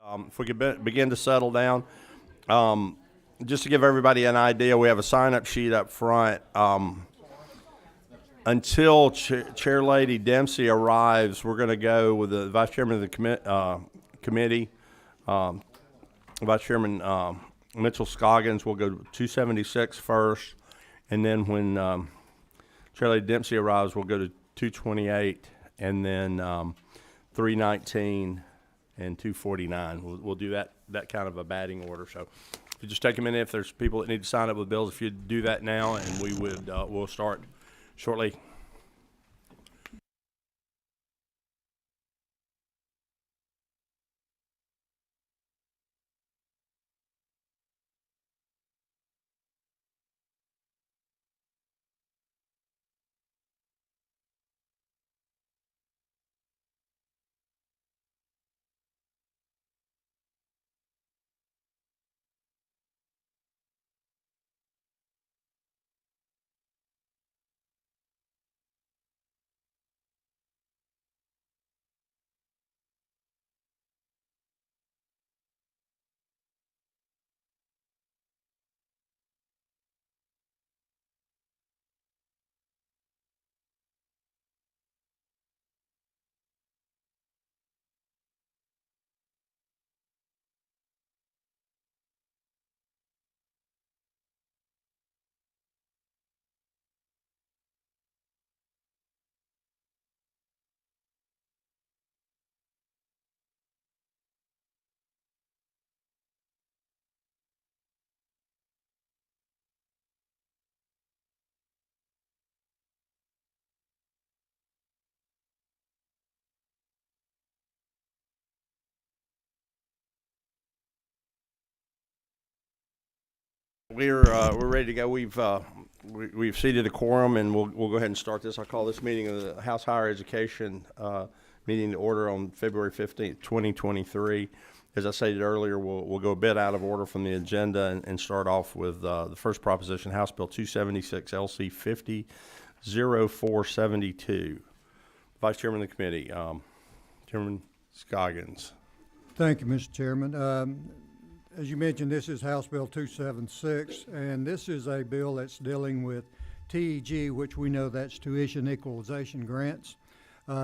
If we could begin to settle down, um, just to give everybody an idea, we have a sign-up sheet up front. Until Chair Lady Dempsey arrives, we're going to go with the Vice Chairman of the committee, um, Vice Chairman Mitchell Scoggins. Will go 276 first, and then when Chair Lady Dempsey arrives, we'll go to 228, and then 319 and 249. We'll do that kind of a batting order. So if you just take a minute, if there's people that need to sign up with bills, if you do that now, and we'll start shortly. We're ready to go. We've seated a quorum, and we'll go ahead and start this. I call this meeting of the House Higher Education meeting to order on February 15th, 2023. As I stated earlier, we'll go a bit out of order from the agenda and start off with the first proposition, House Bill 276, LC 50-0472. Vice Chairman of the committee, Chairman Scoggins. Thank you, Mr. Chairman. As you mentioned, this is House Bill 276, and this is a bill that's dealing with TEG, which we know that's tuition equalization grants.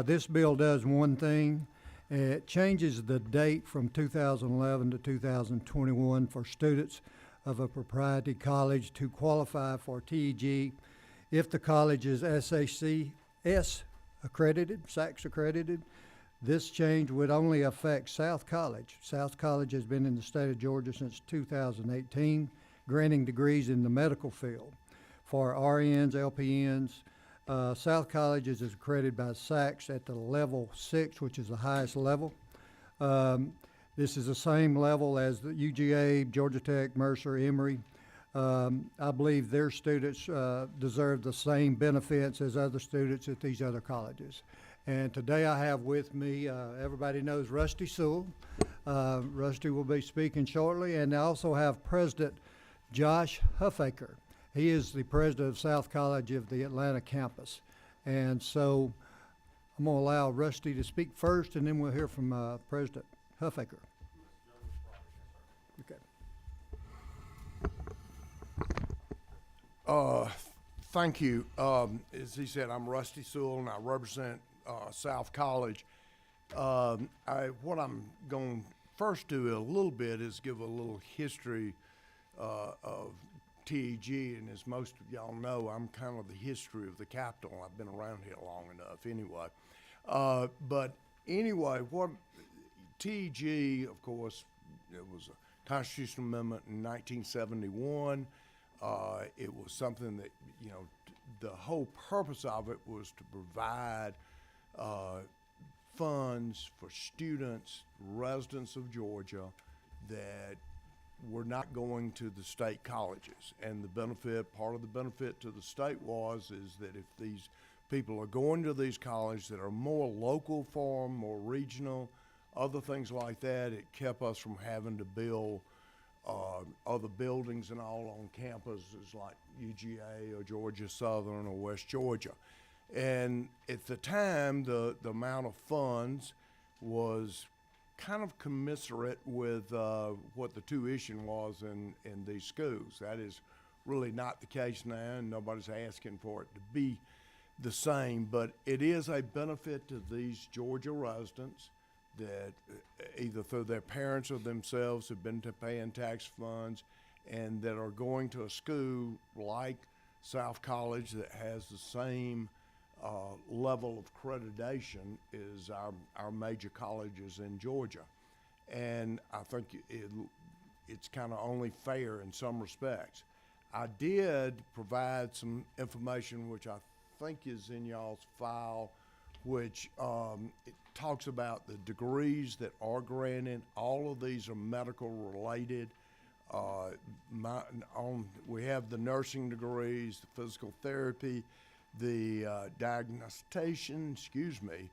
This bill does one thing. It changes the date from 2011 to 2021 for students of a proprietary college to qualify for TEG if the college is SACS accredited, SACS accredited. This change would only affect South College. South College has been in the state of Georgia since 2018, granting degrees in the medical field. For RNs, LPNs, South College is accredited by SACS at the level 6, which is the highest level. This is the same level as the UGA, Georgia Tech, Mercer, Emory. I believe their students deserve the same benefits as other students at these other colleges. And today I have with me, everybody knows Rusty Sewell. Rusty will be speaking shortly. And I also have President Josh Huffaker. He is the president of South College of the Atlanta campus. And so I'm going to allow Rusty to speak first, and then we'll hear from President Huffaker. Okay. Thank you. As he said, I'm Rusty Sewell, and I represent South College. What I'm going to first do a little bit is give a little history of TEG, and as most of y'all know, I'm kind of the history of the Capitol. I've been around here long enough anyway. But anyway, what TEG, of course, it was a constitutional amendment in 1971. It was something that, the whole purpose of it was to provide funds for students, residents of Georgia, that were not going to the state colleges. And the benefit, part of the benefit to the state is that if these people are going to these colleges that are more local for them, more regional, other things like that, it kept us from having to build other buildings and all on campuses like UGA or Georgia Southern or West Georgia. And at the time, the amount of funds was kind of commensurate with what the tuition was in these schools. That is really not the case now, and nobody's asking for it to be the same, but it is a benefit to these Georgia residents that either through their parents or themselves have been to paying tax funds and that are going to a school like South College that has the same level of accreditation as our major colleges in Georgia. And I think it's kind of only fair in some respects. I did provide some information which I think is in y'all's file, which it talks about the degrees that are granted. All of these are medical related. We have the nursing degrees, the physical therapy, the diagnostication, the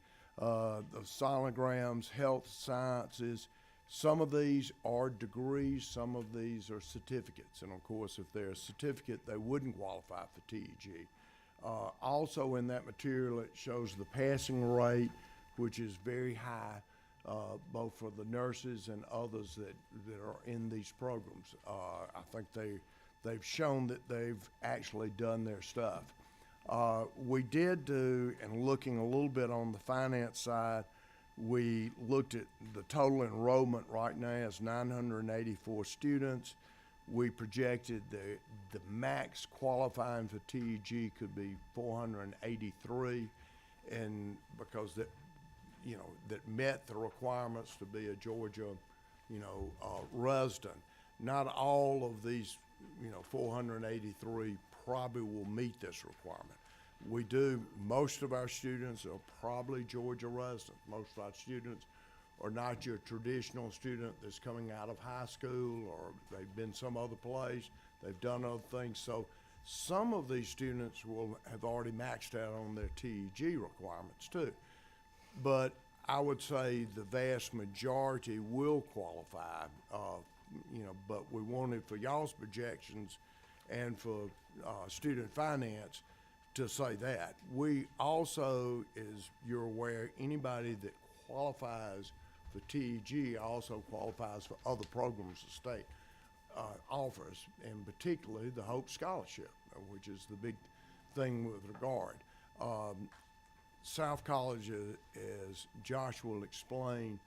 sonograms, health sciences. Some of these are degrees, some of these are certificates. And of course, if they're a certificate, they wouldn't qualify for TEG. Also in that material, it shows the passing rate, which is very high, both for the nurses and others that are in these programs. I think they've shown that they've actually done their stuff. We did do, and looking a little bit on the finance side, we looked at the total enrollment right now is 984 students. We projected the max qualifying for TEG could be 483, and because that met the requirements to be a Georgia, resident. Not all of these, 483 probably will meet this requirement. Most of our students are probably Georgia residents. Most of our students are not your traditional student that's coming out of high school or they've been some other place, they've done other things. So some of these students will have already maxed out on their TEG requirements too. But I would say the vast majority will qualify, but we wanted for y'all's projections and for student finance to say that. We also, as you're aware, anybody that qualifies for TEG also qualifies for other programs the state offers, and particularly the Hope Scholarship, which is the big thing with regard. South College, as Josh will explain,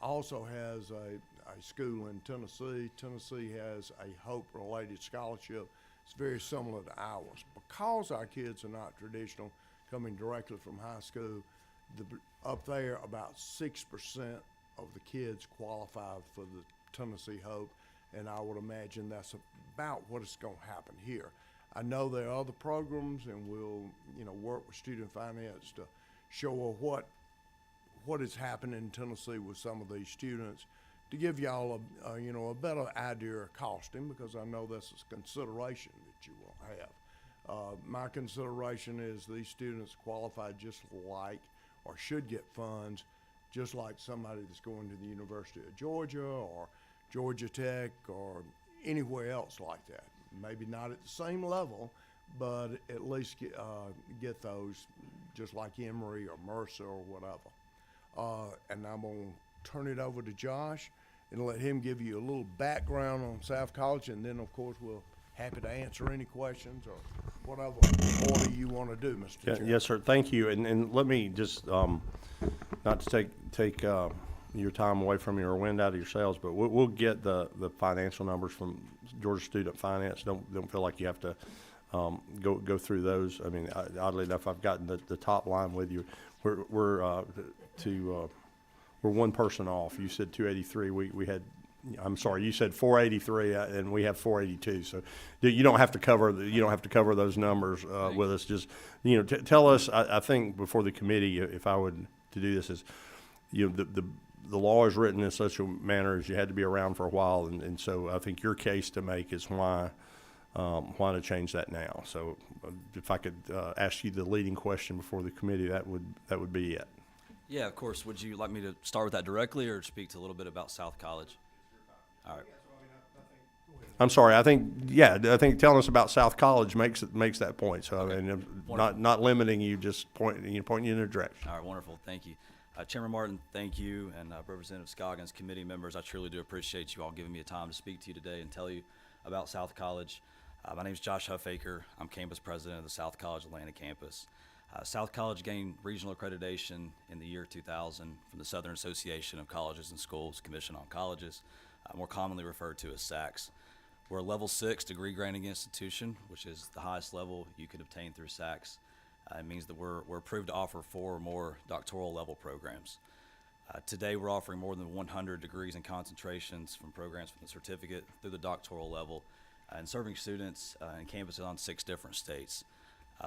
also has a school in Tennessee. Tennessee has a Hope-related scholarship. It's very similar to ours. Because our kids are not traditional, coming directly from high school, up there about 6% of the kids qualify for the Tennessee Hope, and I would imagine that's about what is going to happen here. I know there are other programs, and we'll work with student finance to show what is happening in Tennessee with some of these students, to give y'all a better idea of costing, because I know this is a consideration that you will have. My consideration is these students qualify just like, or should get funds, just like somebody that's going to the University of Georgia or Georgia Tech or anywhere else like that. Maybe not at the same level, but at least get those just like Emory or Mercer or whatever. And I'm going to turn it over to Josh and let him give you a little background on South College, and then of course we'll happy to answer any questions or whatever order you want to do, Mr. Chairman. Yes, sir. Thank you. And let me just, not to take your time away from you or wind out of your sails, but we'll get the financial numbers from Georgia Student Finance. Don't feel like you have to go through those. I mean, oddly enough, I've gotten the top line with you. We're one person off. You said 283. We had. I'm sorry, you said 483, and we have 482. So you don't have to cover those numbers with us. Just tell us. I think before the committee, if I would to do this, is the law is written in such a manner as you had to be around for a while, and so I think your case to make is why to change that now. So if I could ask you the leading question before the committee, that would be it. Yeah, of course. Would you like me to start with that directly or speak to a little bit about South College? All right. I'm sorry. I think telling us about South College makes that point. So okay. I mean, not limiting you, just pointing you in a direction. All right, wonderful. Thank you. Chairman Martin, thank you, and Representative Scoggins, committee members, I truly do appreciate you all giving me a time to speak to you today and tell you about South College. My name is Josh Huffaker. I'm campus president of the South College Atlanta campus. South College gained regional accreditation in the year 2000 from the Southern Association of Colleges and Schools Commission on Colleges, more commonly referred to as SACS. We're a level 6 degree granting institution, which is the highest level you can obtain through SACS. It means that we're approved to offer 4 or more doctoral level programs. Today we're offering more than 100 degrees and concentrations from programs from the certificate through the doctoral level, and serving students and campuses on 6 different states.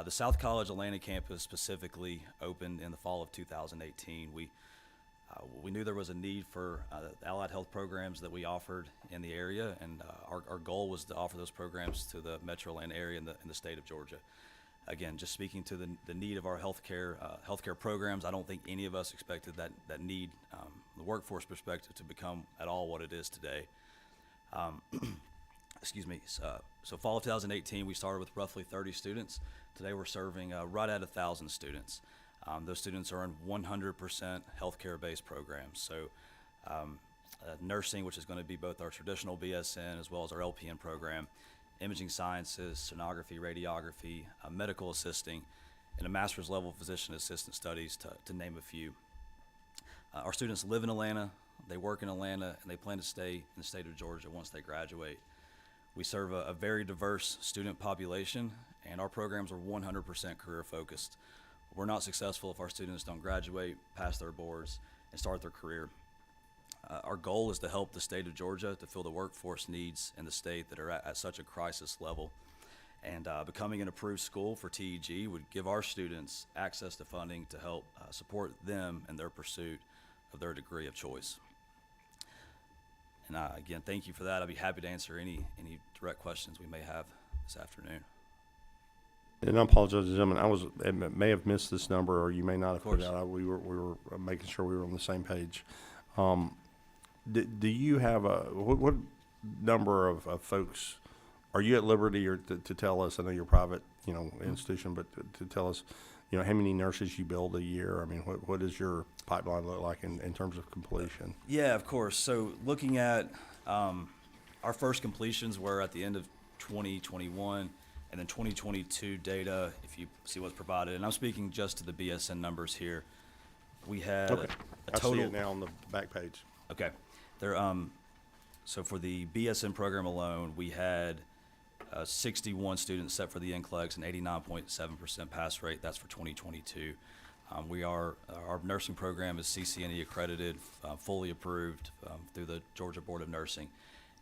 The South College Atlanta campus specifically opened in the fall of 2018. We knew there was a need for the allied health programs that we offered in the area, and our goal was to offer those programs to the Metro Atlanta area in the state of Georgia. Again, just speaking to the need of our healthcare programs, I don't think any of us expected that need, the workforce perspective, to become at all what it is today. Excuse me. So fall of 2018, we started with roughly 30 students. Today we're serving right at 1,000 students. Those students are in 100% healthcare-based programs. So nursing, which is going to be both our traditional BSN as well as our LPN program, imaging sciences, sonography, radiography, medical assisting, and a master's level physician assistant studies, to name a few. Our students live in Atlanta, they work in Atlanta, and they plan to stay in the state of Georgia once they graduate. We serve a very diverse student population, and our programs are 100% career focused. We're not successful if our students don't graduate, pass their boards, and start their career. Our goal is to help the state of Georgia to fill the workforce needs in the state that are at such a crisis level. And becoming an approved school for TEG would give our students access to funding to help support them in their pursuit of their degree of choice. And again, thank you for that. I'd be happy to answer any direct questions we may have this afternoon. And I apologize, gentlemen. I may have missed this number, or you may not have put it course. out. We were making sure we were on the same page. Do you have what number of folks are you at liberty or to tell us? I know you're a private, institution, but to tell us, how many nurses you build a year? I mean, what does your pipeline look like in terms of completion? Yeah, of course. So looking at our first completions were at the end of 2021, and then 2022 data, if you see what's provided, and I'm speaking just to the BSN numbers here, we had Okay. a total. I see it now on the back page. Okay. There, so for the BSN program alone, we had 61 students set for the NCLEX and 89.7% pass rate. That's for 2022. Our nursing program is CCNE accredited, fully approved through the Georgia Board of Nursing,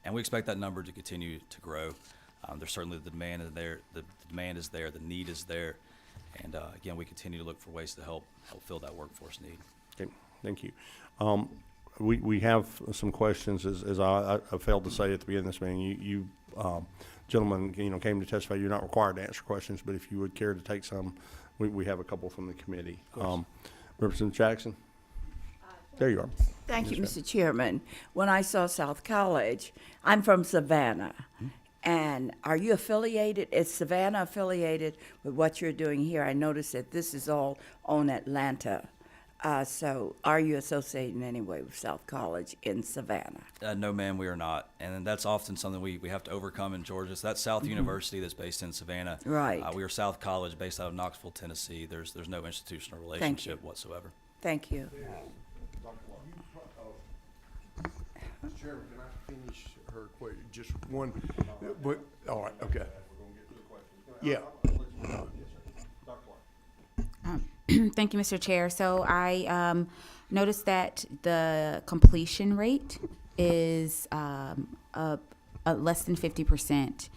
and we expect that number to continue to grow. There's certainly the demand is there, the need is there, and again, we continue to look for ways to help fill that workforce need. Okay, thank you. We have some questions, as I failed to say at the beginning of this meeting. You gentlemen, came to testify. You're not required to answer questions, but if you would care to take some, we have a couple from the committee. Representative Jackson? There you are. Thank you, Mr. Chairman. When I saw South College, I'm from Savannah. And are you affiliated, is Savannah affiliated with what you're doing here? I noticed that this is all on Atlanta. So are you associated in any way with South College in Savannah? No, ma'am, we are not. And that's often something we have to overcome in Georgia. So that's South University that's based in Savannah. Right. We are South College based out of Knoxville, Tennessee. There's no institutional relationship whatsoever. Thank you. Mr. Chairman, can I finish her question? Just one, but, all right, okay. Yeah. Thank you, Mr. Chair. So I noticed that the completion rate is less than 50%.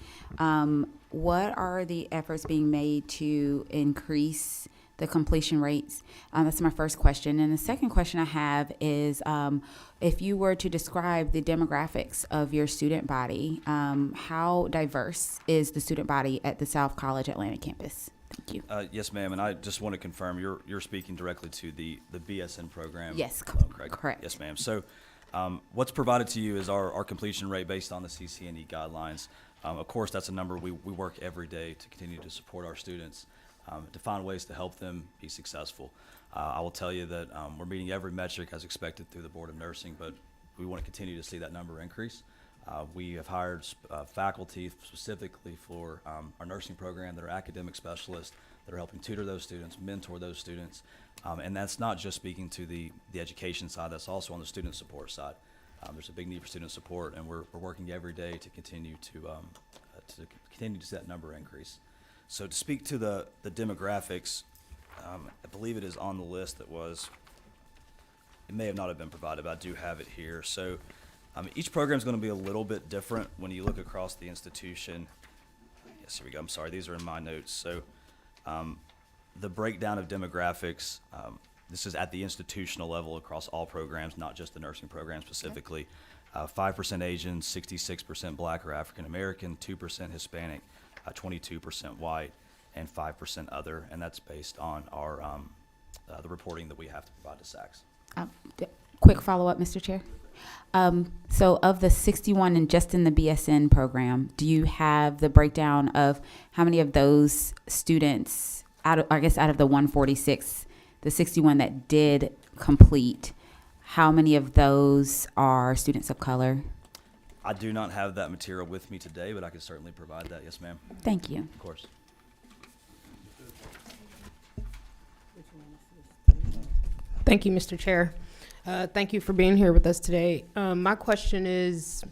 What are the efforts being made to increase the completion rates? That's my first question. And the second question I have is, if you were to describe the demographics of your student body, how diverse is the student body at the South College Atlanta campus? Thank you. Yes, ma'am, and I just want to confirm you're speaking directly to the BSN program. Yes, correct. Yes, ma'am. So what's provided to you is our completion rate based on the CCNE guidelines. Of course, that's a number we work every day to continue to support our students. to find ways to help them be successful. I will tell you that we're meeting every metric as expected through the Board of Nursing, but we want to continue to see that number increase. We have hired faculty specifically for our nursing program that are academic specialists that are helping tutor those students, mentor those students. And that's not just speaking to the education side, that's also on the student support side. There's a big need for student support, and we're working every day to continue to see that number increase. So to speak to the demographics, I believe it is on the list that was, it may have not have been provided, but I do have it here. So each program is going to be a little bit different when you look across the institution. Yes, here we go. I'm sorry, these are in my notes. So the breakdown of demographics, this is at the institutional level across all programs, not just the nursing program specifically. 5% Asian, 66% Black or African American, 2% Hispanic, 22% white, and 5% other, and that's based on our the reporting that we have to provide to SACS. Quick follow-up, Mr. Chair. So of the 61 and just in the BSN program, do you have the breakdown of how many of those students, out of the 146, the 61 that did complete, how many of those are students of color? I do not have that material with me today, but I can certainly provide that. Yes, ma'am. Thank you. Of course. Thank you, Mr. Chair. Thank you for being here with us today. My question is,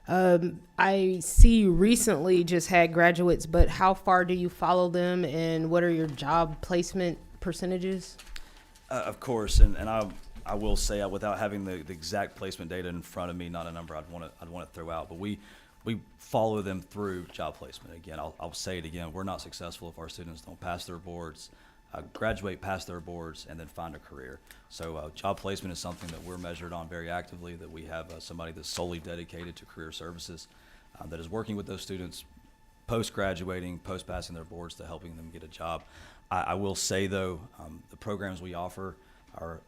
I see you recently just had graduates, but how far do you follow them, and what are your job placement percentages? Of course, and I will say, without having the exact placement data in front of me, not a number I'd want to throw out, but we follow them through job placement. Again, I'll say it again, we're not successful if our students don't pass their boards, graduate, pass their boards, and then find a career. So job placement is something that we're measured on very actively, that we have somebody that's solely dedicated to career services that is working with those students post-graduating, post-passing their boards to helping them get a job. I will say, though, the programs we offer, a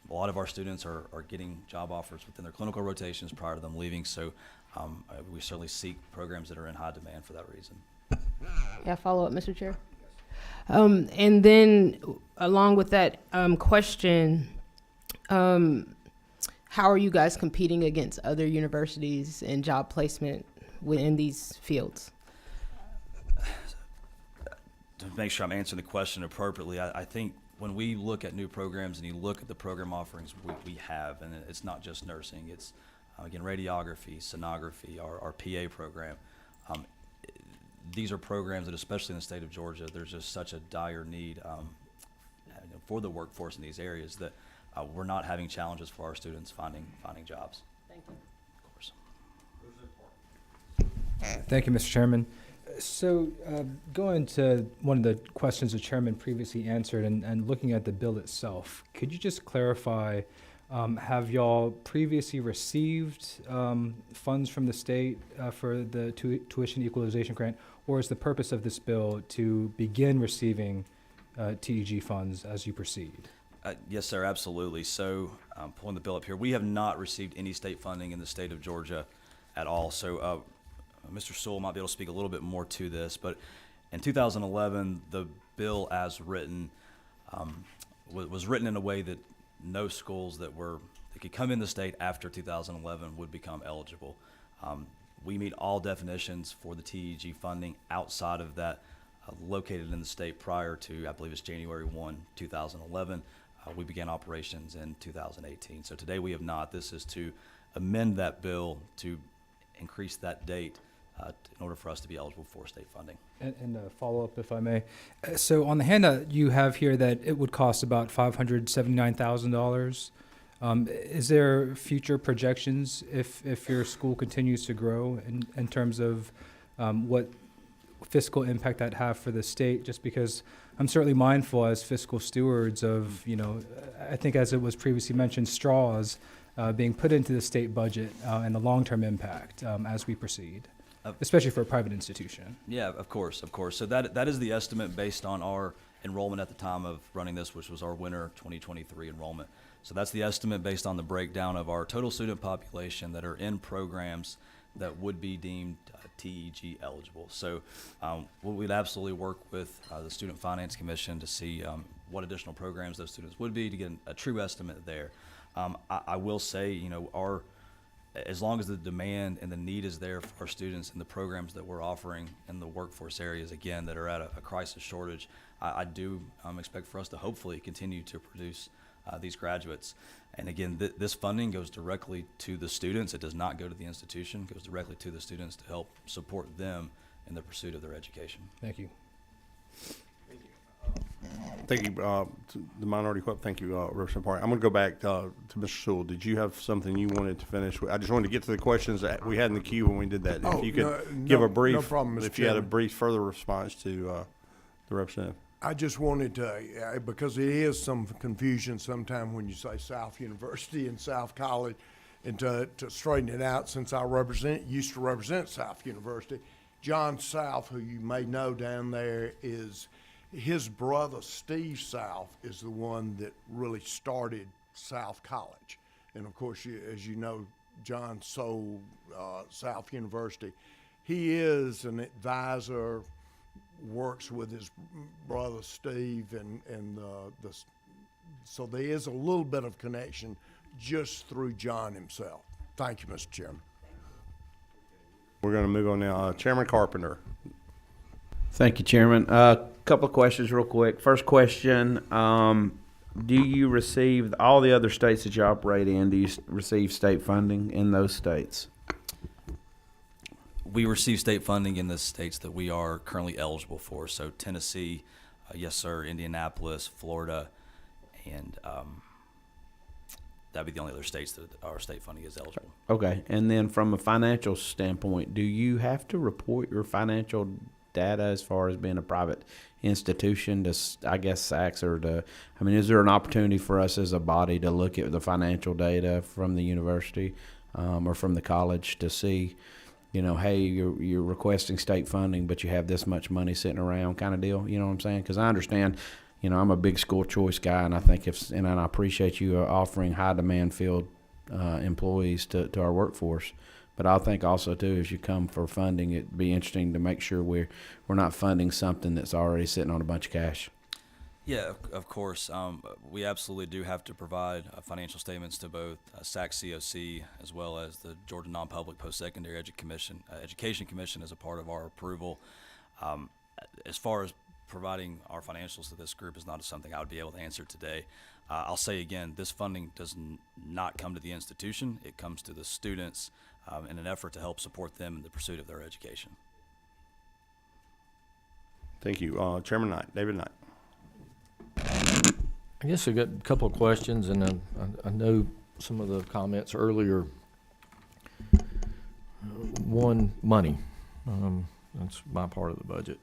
lot of our students are getting job offers within their clinical rotations prior to them leaving, so we certainly seek programs that are in high demand for that reason. Yeah, follow up, Mr. Chair. And then along with that question, how are you guys competing against other universities in job placement within these fields? To make sure I'm answering the question appropriately, I think when we look at new programs and you look at the program offerings we have, and it's not just nursing, it's again radiography, sonography, our PA program. These are programs that, especially in the state of Georgia, there's just such a dire need for the workforce in these areas that we're not having challenges for our students finding jobs. Thank you. Of course. Thank you, Mr. Chairman. So going to one of the questions the chairman previously answered and looking at the bill itself, could you just clarify, have y'all previously received funds from the state for the tuition equalization grant, or is the purpose of this bill to begin receiving TEG funds as you proceed? Yes, sir, absolutely. So pulling the bill up here, we have not received any state funding in the state of Georgia at all. So Mr. Sewell might be able to speak a little bit more to this, but in 2011, the bill as written was written in a way that no schools that could come in the state after 2011 would become eligible. We meet all definitions for the TEG funding outside of that located in the state prior to, I believe it's January 1, 2011. We began operations in 2018. So today we have not. This is to amend that bill to increase that date in order for us to be eligible for state funding. And a follow-up, if I may. So on the handout, you have here that it would cost about $579,000. Is there future projections if your school continues to grow in terms of what fiscal impact that have for the state? Just because I'm certainly mindful as fiscal stewards of, I think as it was previously mentioned, straws being put into the state budget and the long-term impact as we proceed, especially for a private institution. Yeah, of course. So that is the estimate based on our enrollment at the time of running this, which was our winter 2023 enrollment. So that's the estimate based on the breakdown of our total student population that are in programs that would be deemed TEG eligible. So we'd absolutely work with the Student Finance Commission to see what additional programs those students would be to get a true estimate there. I will say, you know, as long as the demand and the need is there for our students and the programs that we're offering in the workforce areas, again, that are at a crisis shortage, I do expect for us to hopefully continue to produce these graduates. And again, this funding goes directly to the students. It does not go to the institution. It goes directly to the students to help support them in the pursuit of their education. Thank you. Thank you, to the Minority Whip. Thank you, Representative Park. I'm going to go back to Mr. Sewell. Did you have something you wanted to finish with? I just wanted to get to the questions that we had in the queue when we did that. Oh, If you could no, give no- a brief, no problem, Mr. if you had a Chairman. brief further response to the representative. I just wanted to, because it is some confusion sometime when you say South University and South College, and to straighten it out, since I used to represent South University, John South, who you may know down there, is his brother Steve South is the one that really started South College. And of course, as you know, John sold South University. He is an advisor, works with his brother Steve, and so there is a little bit of connection just through John himself. Thank you, Mr. Chairman. We're going to move on now. Chairman Carpenter. Thank you, Chairman. Couple of questions real quick. First question, do you receive, all the other states that you operate in, do you receive state funding in those states? We receive state funding in the states that we are currently eligible for. So Tennessee, yes, sir, Indianapolis, Florida, and that'd be the only other states that our state funding is eligible. Okay, and then from a financial standpoint, do you have to report your financial data as far as being a private institution to, I guess, SACS, or to, I mean, is there an opportunity for us as a body to look at the financial data from the university or from the college to see, you know, hey, you're requesting state funding, but you have this much money sitting around, kind of deal? You know what I'm saying? Because I understand, you know, I'm a big school choice guy, and I think and I appreciate you offering high demand field employees to our workforce. But I think also too, as you come for funding, it'd be interesting to make sure we're not funding something that's already sitting on a bunch of cash. Yeah, of course. We absolutely do have to provide financial statements to both SAC COC as well as the Georgia Non-Public Post-Secondary Education Commission as a part of our approval. As far as providing our financials to this group is not something I would be able to answer today. I'll say again, this funding does not come to the institution. It comes to the students in an effort to help support them in the pursuit of their education. Thank you. Chairman Knight, David Knight. I guess I've got a couple of questions, and I know some of the comments earlier. One, money. That's my part of the budget.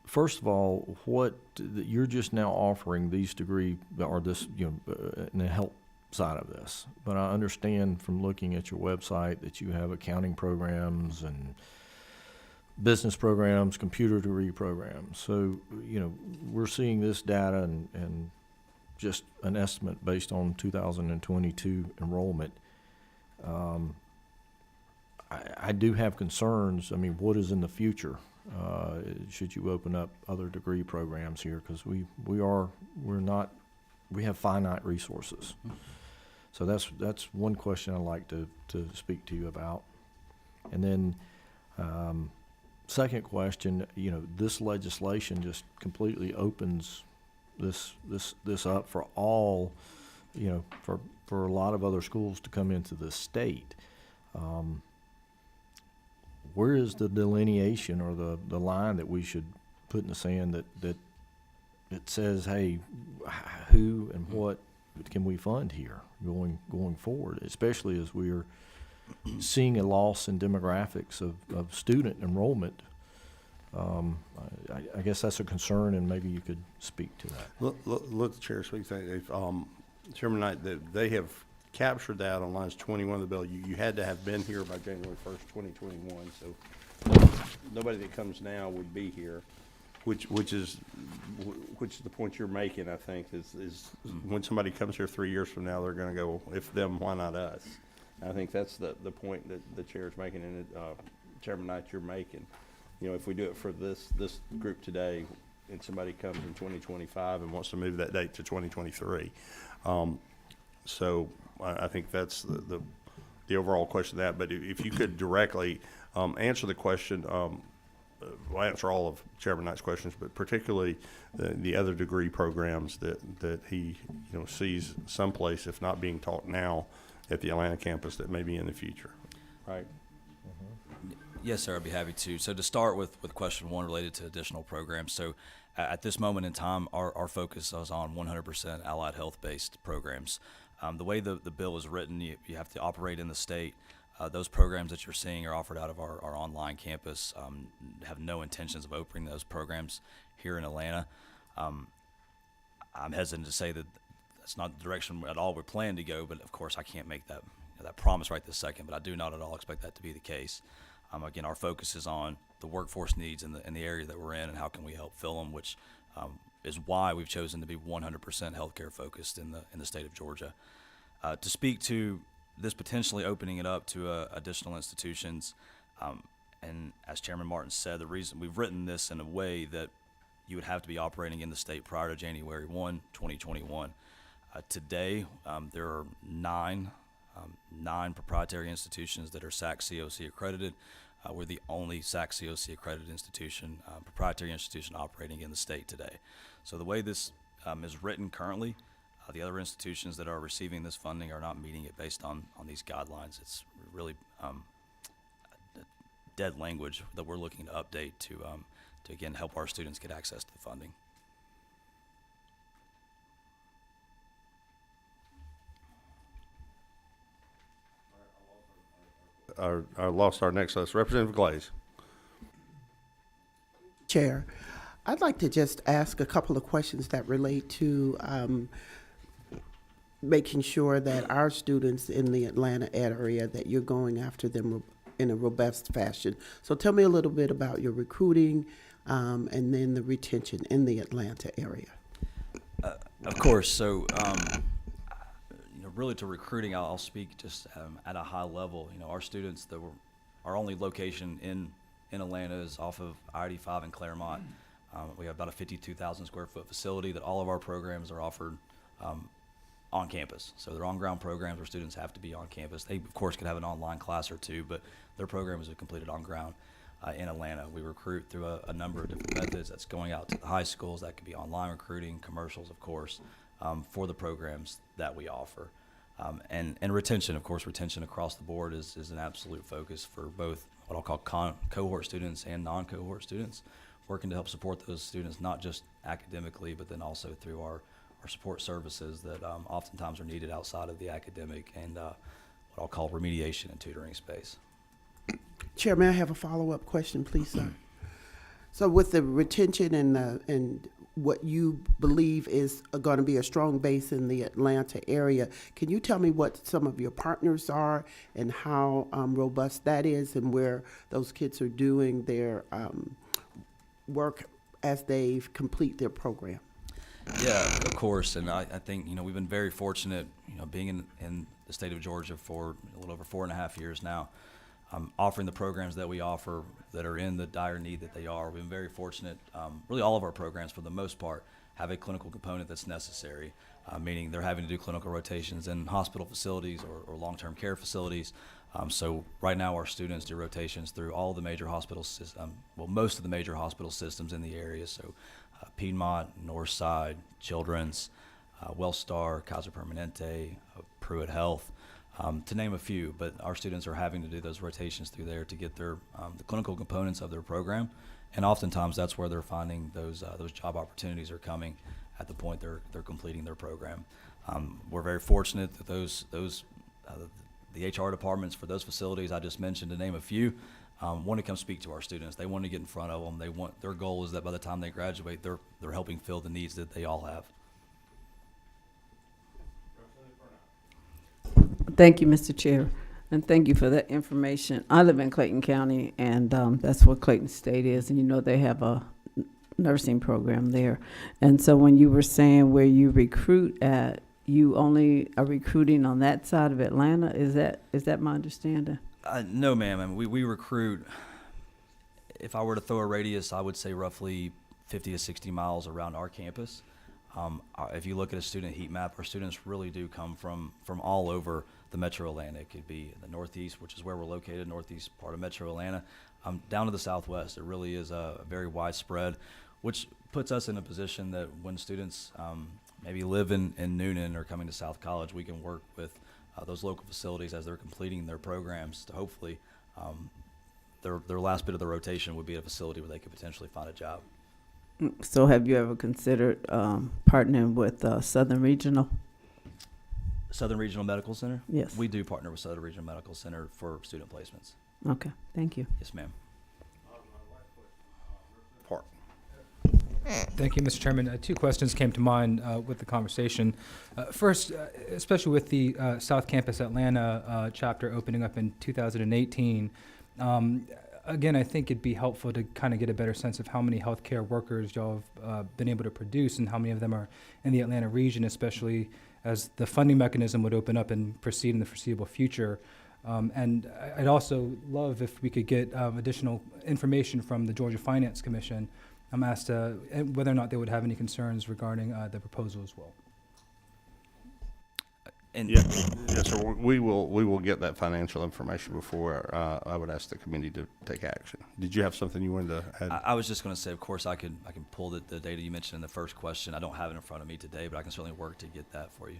First of all, you're just now offering these degree, or this, in the help side of this. But I understand from looking at your website that you have accounting programs and business programs, computer degree programs. So, we're seeing this data and just an estimate based on 2022 enrollment. I do have concerns. I mean, what is in the future? Should you open up other degree programs here? Because we have finite resources. So that's one question I'd like to speak to you about. And then, second question, this legislation just completely opens this up for all, for a lot of other schools to come into the state. Where is the delineation or the line that we should put in the sand that it says, hey, who and what can we fund here going forward, especially as we're seeing a loss in demographics of student enrollment? I guess that's a concern, and maybe you could speak to that. Let the chair speak. Chairman Knight, they have captured that on lines 21 of the bill. You had to have been here by January 1st, 2021. So nobody that comes now would be here. which is the point you're making, I think, is when somebody comes here 3 years from now, they're gonna go, if them, why not us? I think that's the point that the chair's making, and Chairman Knight, you're making. You know, if we do it for this group today, and somebody comes in 2025 and wants to move that date to 2023. So I think that's the overall question of that. But if you could directly answer the question, we'll answer all of Chairman Knight's questions, but particularly the other degree programs that he sees someplace, if not being taught now, at the Atlanta campus, that may be in the future. Right? Yes, sir, I'd be happy to. So to start with question one related to additional programs. So at this moment in time, our focus is on 100% allied health-based programs. The way the bill is written, you have to operate in the state. Those programs that you're seeing are offered out of our online campus. Have no intentions of opening those programs here in Atlanta. I'm hesitant to say that that's not the direction at all we plan to go, but of course I can't make that promise right this second, but I do not at all expect that to be the case. Again, our focus is on the workforce needs in the area that we're in and how can we help fill them, which is why we've chosen to be 100% healthcare focused in the state of Georgia. To speak to this potentially opening it up to additional institutions, and as Chairman Martin said, the reason we've written this in a way that you would have to be operating in the state prior to January 1, 2021. Today, there are nine proprietary institutions that are SAC COC accredited. We're the only SAC COC accredited institution, proprietary institution operating in the state today. So the way this is written currently, the other institutions that are receiving this funding are not meeting it based on these guidelines. It's really dead language that we're looking to update to again help our students get access to the funding. I lost our next list. Representative Glaze. Chair, I'd like to just ask a couple of questions that relate to making sure that our students in the Atlanta area, that you're going after them in a robust fashion. So tell me a little bit about your recruiting and then the retention in the Atlanta area. Of course. So, really to recruiting, I'll speak just at a high level. Our students our only location in Atlanta is off of I-85 in Claremont. We have about a 52,000 square foot facility that all of our programs are offered on campus. So they're on-ground programs where students have to be on campus. They, of course, could have an online class or two, but their programs are completed on ground in Atlanta. We recruit through a number of different methods. That's going out to the high schools. That could be online recruiting, commercials, of course, for the programs that we offer. And retention, of course, retention across the board is an absolute focus for both what I'll call cohort students and non-cohort students, working to help support those students, not just academically, but then also through our support services that oftentimes are needed outside of the academic and what I'll call remediation and tutoring space. Chair, may I have a follow-up question, please, sir? So with the retention and what you believe is going to be a strong base in the Atlanta area, can you tell me what some of your partners are and how robust that is and where those kids are doing their work as they complete their program? Yeah, of course, and I think we've been very fortunate, being in the state of Georgia for a little over 4.5 years now, offering the programs that we offer that are in the dire need that they are. We've been very fortunate. Really, all of our programs, for the most part, have a clinical component that's necessary, meaning they're having to do clinical rotations in hospital facilities or long-term care facilities. So right now, our students do rotations through all the major hospital systems, most of the major hospital systems in the area. So Piedmont, Northside, Children's, Wellstar, Kaiser Permanente, Pruitt Health, to name a few. But our students are having to do those rotations through there to get their the clinical components of their program, and oftentimes that's where they're finding those job opportunities are coming at the point they're completing their program. We're very fortunate that the HR departments for those facilities I just mentioned, to name a few, want to come speak to our students. They want to get in front of them. Their goal is that by the time they graduate, they're helping fill the needs that they all have. Thank you, Mr. Chair, and thank you for that information. I live in Clayton County, and that's what Clayton State is, and they have a nursing program there. And so when you were saying where you recruit at, you only are recruiting on that side of Atlanta? Is that my understanding? No, ma'am. I mean, we recruit, if I were to throw a radius, I would say roughly 50 to 60 miles around our campus. If you look at a student heat map, our students really do come from all over the Metro Atlanta. It could be the Northeast, which is where we're located, Northeast part of Metro Atlanta, down to the Southwest. It really is a very widespread, which puts us in a position that when students maybe live in Noonan or coming to South College, we can work with those local facilities as they're completing their programs to hopefully their last bit of the rotation would be a facility where they could potentially find a job. So have you ever considered partnering with Southern Regional? Southern Regional Medical Center? Yes. We do partner with Southern Regional Medical Center for student placements. Okay, thank you. Yes, ma'am. Part. Thank you, Mr. Chairman. Two questions came to mind with the conversation. First, especially with the South Campus Atlanta chapter opening up in 2018, again, I think it'd be helpful to kind of get a better sense of how many healthcare workers y'all have been able to produce and how many of them are in the Atlanta region, especially as the funding mechanism would open up and proceed in the foreseeable future. And I'd also love if we could get additional information from the Georgia Finance Commission as to whether or not they would have any concerns regarding the proposal as well. And Yes, sir. We will get that financial information before I would ask the committee to take action. Did you have something you wanted to add? I was just going to say, of course, I can pull the data you mentioned in the first question. I don't have it in front of me today, but I can certainly work to get that for you,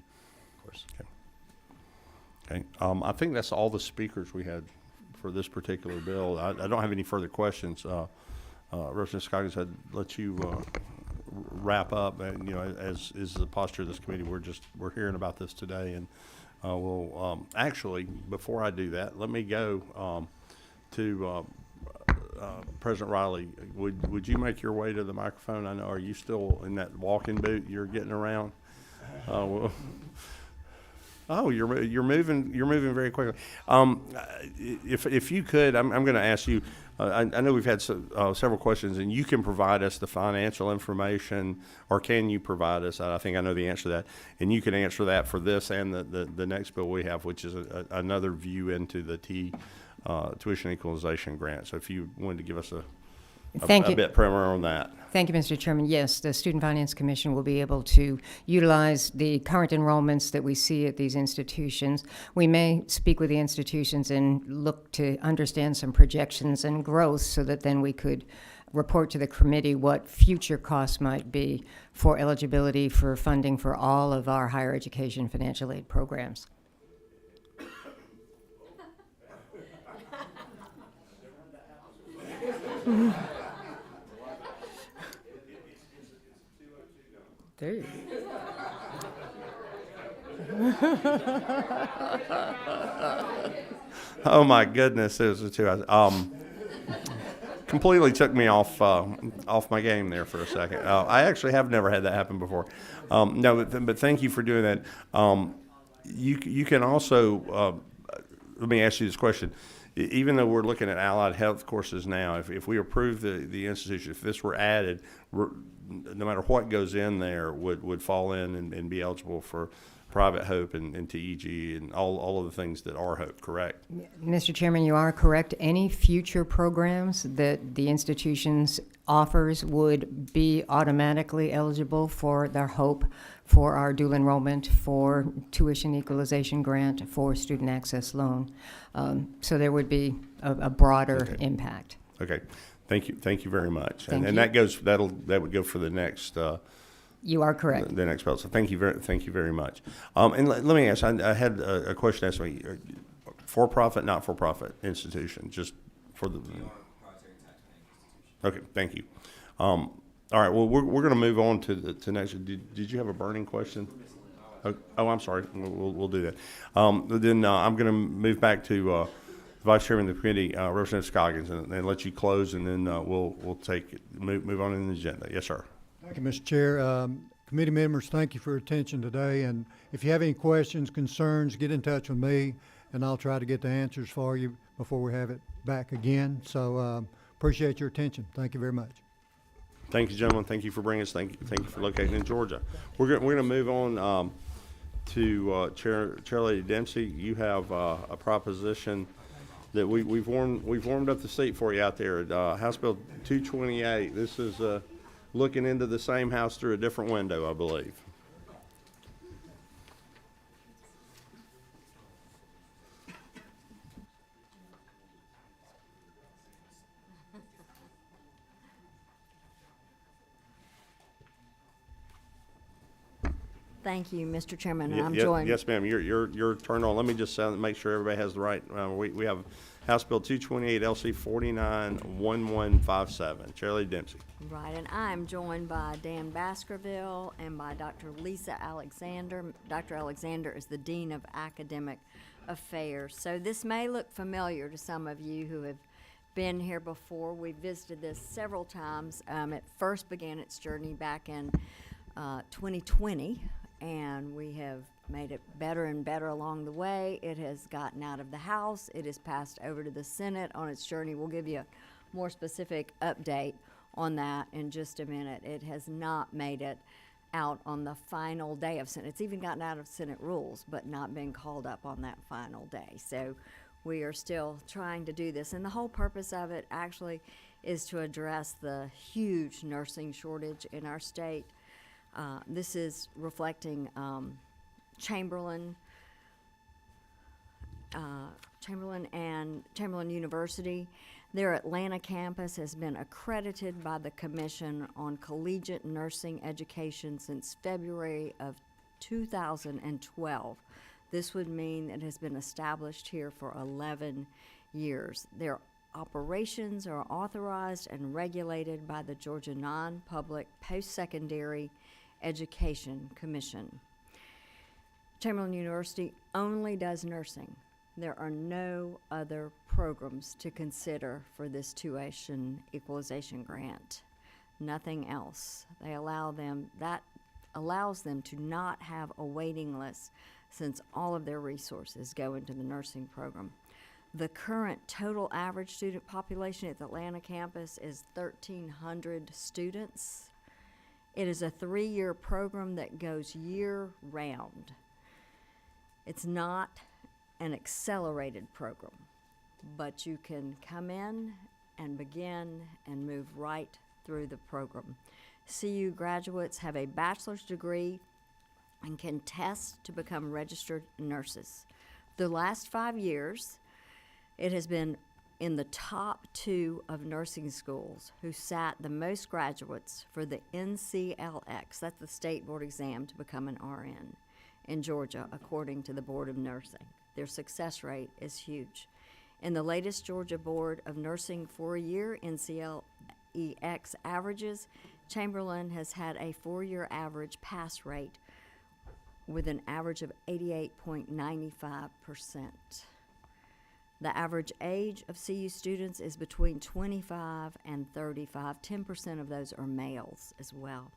of course. Okay. I think that's all the speakers we had for this particular bill. I don't have any further questions. Representative Scoggins, I'd let you wrap up. And, as is the posture of this committee, we're hearing about this today, and we'll actually, before I do that, let me go to President Riley. Would you make your way to the microphone? I know. Are you still in that walking boot you're getting around? Oh, you're moving very quickly. If you could, I'm going to ask you. I know we've had several questions, and you can provide us the financial information, or can you provide us? I think I know the answer to that, and you can answer that for this and the next bill we have, which is another view into the tuition equalization grant. So if you wanted to give us a bit primer on that. Thank you, Mr. Chairman. Yes, the Student Finance Commission will be able to utilize the current enrollments that we see at these institutions. We may speak with the institutions and look to understand some projections and growth so that then we could report to the committee what future costs might be for eligibility for funding for all of our higher education financial aid programs. There you Oh my goodness, there's the two. Completely took me off my game there for a second. I actually have never had that happen before. No, but thank you for doing that. You can also let me ask you this question. Even though we're looking at allied health courses now, if we approve the institution, if this were added, no matter what goes in there would fall in and be eligible for Private Hope and TEG and all of the things that are Hope, correct? Mr. Chairman, you are correct. Any future programs that the institutions offers would be automatically eligible for their Hope, for our dual enrollment, for tuition equalization grant, for student access loan. So there would be a broader impact. Okay, thank you very much. Thank you. And that would go for the next. You are correct. The next bill. So thank you very much. And let me ask. I had a question asked me. For-profit, not-for-profit institution, just for the. Okay, thank you. All right. Well, we're going to move on to next. Did you have a burning question? Oh, I'm sorry. We'll do that. Then I'm going to move back to Vice Chairman of the committee, Representative Scoggins, and let you close, and then we'll move on in the agenda. Yes, sir. Thank you, Mr. Chair. Committee members, thank you for your attention today. And if you have any questions, concerns, get in touch with me, and I'll try to get the answers for you before we have it back again. So appreciate your attention. Thank you very much. Thank you, gentlemen. Thank you for bringing us. Thank you for locating in Georgia. We're gonna move on to Chair Lady Dempsey. You have a proposition that we've warmed up the seat for you out there. House Bill 228. This is looking into the same house through a different window, I believe. Thank you, Mr. Chairman, and Ye- I'm ye- joined. Yes, ma'am. You're turned on. Let me just make sure everybody has the right. We have House Bill 228 LC 491157. Chair Lady Dempsey. Right, and I'm joined by Dan Baskerville and by Dr. Lisa Alexander. Dr. Alexander is the Dean of Academic Affairs. So this may look familiar to some of you who have been here before. We visited this several times. It first began its journey back in 2020, and we have made it better and better along the way. It has gotten out of the House. It has passed over to the Senate on its journey. We'll give you a more specific update on that in just a minute. It has not made it out on the final day of Senate. It's even gotten out of Senate rules, but not been called up on that final day. So we are still trying to do this. And the whole purpose of it actually is to address the huge nursing shortage in our state. This is reflecting Chamberlain and Chamberlain University. Their Atlanta campus has been accredited by the Commission on Collegiate Nursing Education since February of 2012. This would mean it has been established here for 11 years. Their operations are authorized and regulated by the Georgia Non-Public Post-Secondary Education Commission. Chamberlain University only does nursing. There are no other programs to consider for this tuition equalization grant. Nothing else. That allows them to not have a waiting list since all of their resources go into the nursing program. The current total average student population at the Atlanta campus is 1,300 students. It is a 3-year program that goes year-round. It's not an accelerated program, but you can come in and begin and move right through the program. CU graduates have a bachelor's degree and can test to become registered nurses. The last 5 years, it has been in the top 2 of nursing schools who sat the most graduates for the NCLX, that's the state board exam to become an RN in Georgia, according to the Board of Nursing. Their success rate is huge. In the latest Georgia Board of Nursing 4-year NCLEX averages, Chamberlain has had a 4-year average pass rate with an average of 88.95%. The average age of CU students is between 25 and 35. 10% of those are males as well.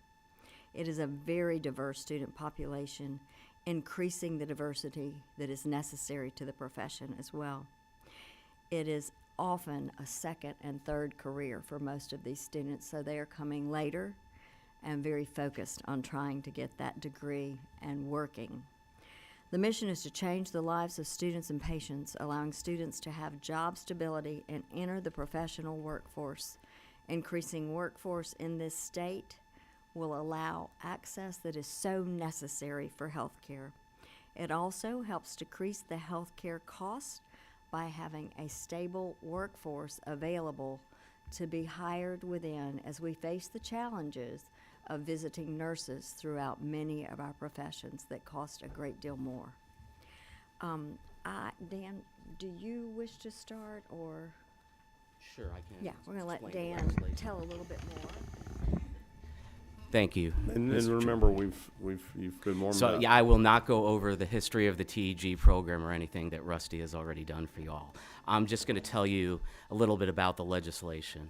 It is a very diverse student population, increasing the diversity that is necessary to the profession as well. It is often a second and third career for most of these students, so they are coming later and very focused on trying to get that degree and working. The mission is to change the lives of students and patients, allowing students to have job stability and enter the professional workforce. Increasing workforce in this state will allow access that is so necessary for health care. It also helps decrease the health care costs by having a stable workforce available to be hired within as we face the challenges of visiting nurses throughout many of our professions that cost a great deal more. Dan, do you wish to start, or? Sure, I can. Yeah, we're gonna let explain Dan legislation. tell a little bit more. Thank you. And Mr. Chair. remember, you've been warmed So, up. yeah, I will not go over the history of the TEG program or anything that Rusty has already done for you all. I'm just going to tell you a little bit about the legislation.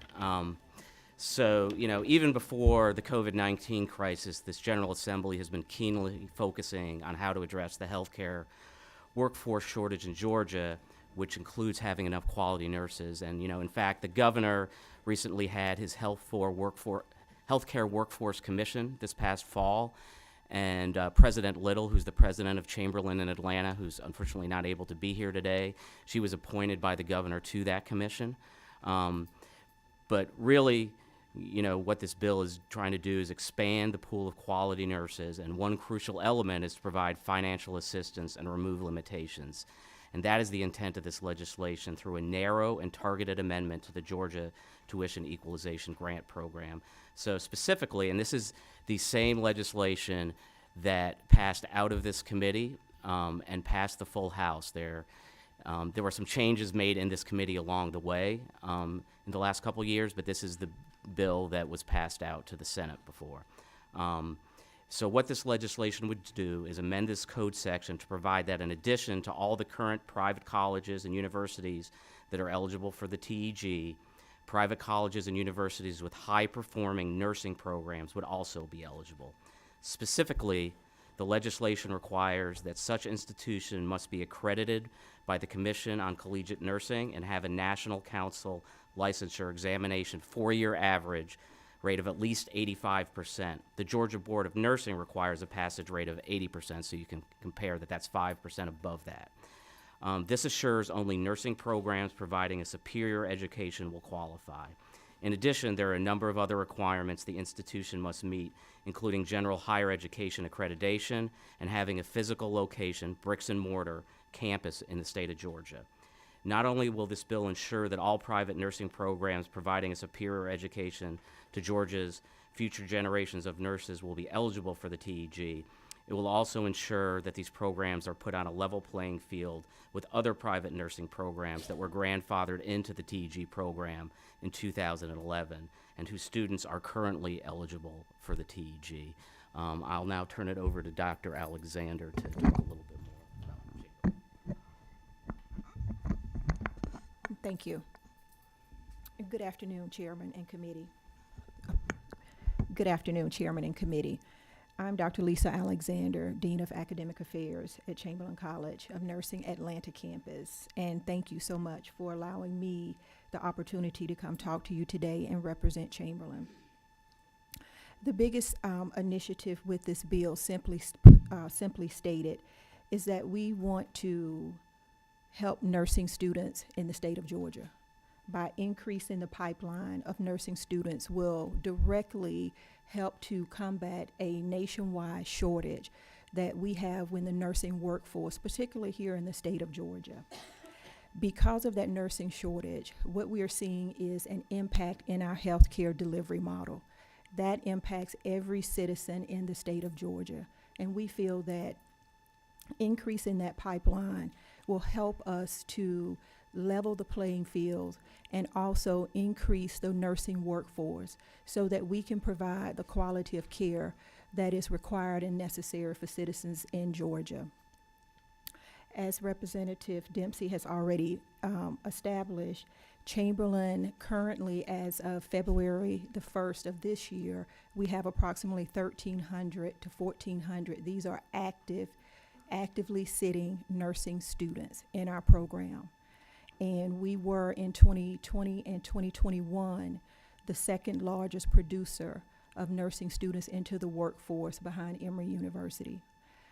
So, even before the COVID-19 crisis, this General Assembly has been keenly focusing on how to address the healthcare workforce shortage in Georgia, which includes having enough quality nurses. And, in fact, the governor recently had his Health Healthcare Workforce Commission this past fall. And President Little, who's the president of Chamberlain in Atlanta, who's unfortunately not able to be here today, she was appointed by the governor to that commission. But really, you know, what this bill is trying to do is expand the pool of quality nurses, and one crucial element is to provide financial assistance and remove limitations. And that is the intent of this legislation through a narrow and targeted amendment to the Georgia Tuition Equalization Grant Program. So specifically, and this is the same legislation that passed out of this committee and passed the full House. There were some changes made in this committee along the way in the last couple years, but this is the bill that was passed out to the Senate before. So what this legislation would do is amend this code section to provide that in addition to all the current private colleges and universities that are eligible for the TEG, private colleges and universities with high-performing nursing programs would also be eligible. Specifically, the legislation requires that such institution must be accredited by the Commission on Collegiate Nursing and have a National Council licensure examination 4-year average rate of at least 85%. The Georgia Board of Nursing requires a passage rate of 80%, so you can compare that that's 5% above that. This assures only nursing programs providing a superior education will qualify. In addition, there are a number of other requirements the institution must meet, including general higher education accreditation and having a physical location, bricks and mortar, campus in the state of Georgia. Not only will this bill ensure that all private nursing programs providing a superior education to Georgia's future generations of nurses will be eligible for the TEG, it will also ensure that these programs are put on a level playing field with other private nursing programs that were grandfathered into the TEG program in 2011 and whose students are currently eligible for the TEG. I'll now turn it over to Dr. Alexander to talk a little bit more about Chamberlain. Thank you. Good afternoon, Chairman and Committee. Good afternoon, Chairman and Committee. I'm Dr. Lisa Alexander, Dean of Academic Affairs at Chamberlain College of Nursing Atlanta campus. And thank you so much for allowing me the opportunity to come talk to you today and represent Chamberlain. The biggest initiative with this bill, simply stated, is that we want to help nursing students in the state of Georgia. By increasing the pipeline of nursing students will directly help to combat a nationwide shortage that we have in the nursing workforce, particularly here in the state of Georgia. Because of that nursing shortage, what we are seeing is an impact in our healthcare delivery model. That impacts every citizen in the state of Georgia. And we feel that increasing that pipeline will help us to level the playing field and also increase the nursing workforce so that we can provide the quality of care that is required and necessary for citizens in Georgia. As Representative Dempsey has already established, Chamberlain currently, as of February the 1st of this year, we have approximately 1,300 to 1,400. These are actively sitting nursing students in our program. And we were in 2020 and 2021 the second largest producer of nursing students into the workforce behind Emory University.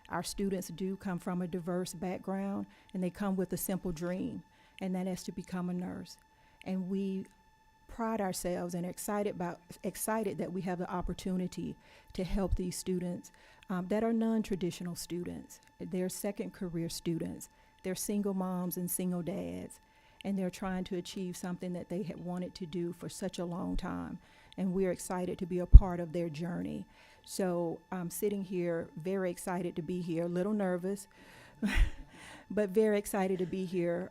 Our students do come from a diverse background, and they come with a simple dream, and that is to become a nurse. And we pride ourselves and are excited that we have the opportunity to help these students that are non-traditional students. They're second career students. They're single moms and single dads, and they're trying to achieve something that they had wanted to do for such a long time. And we're excited to be a part of their journey. So I'm sitting here very excited to be here, a little nervous, but very excited to be here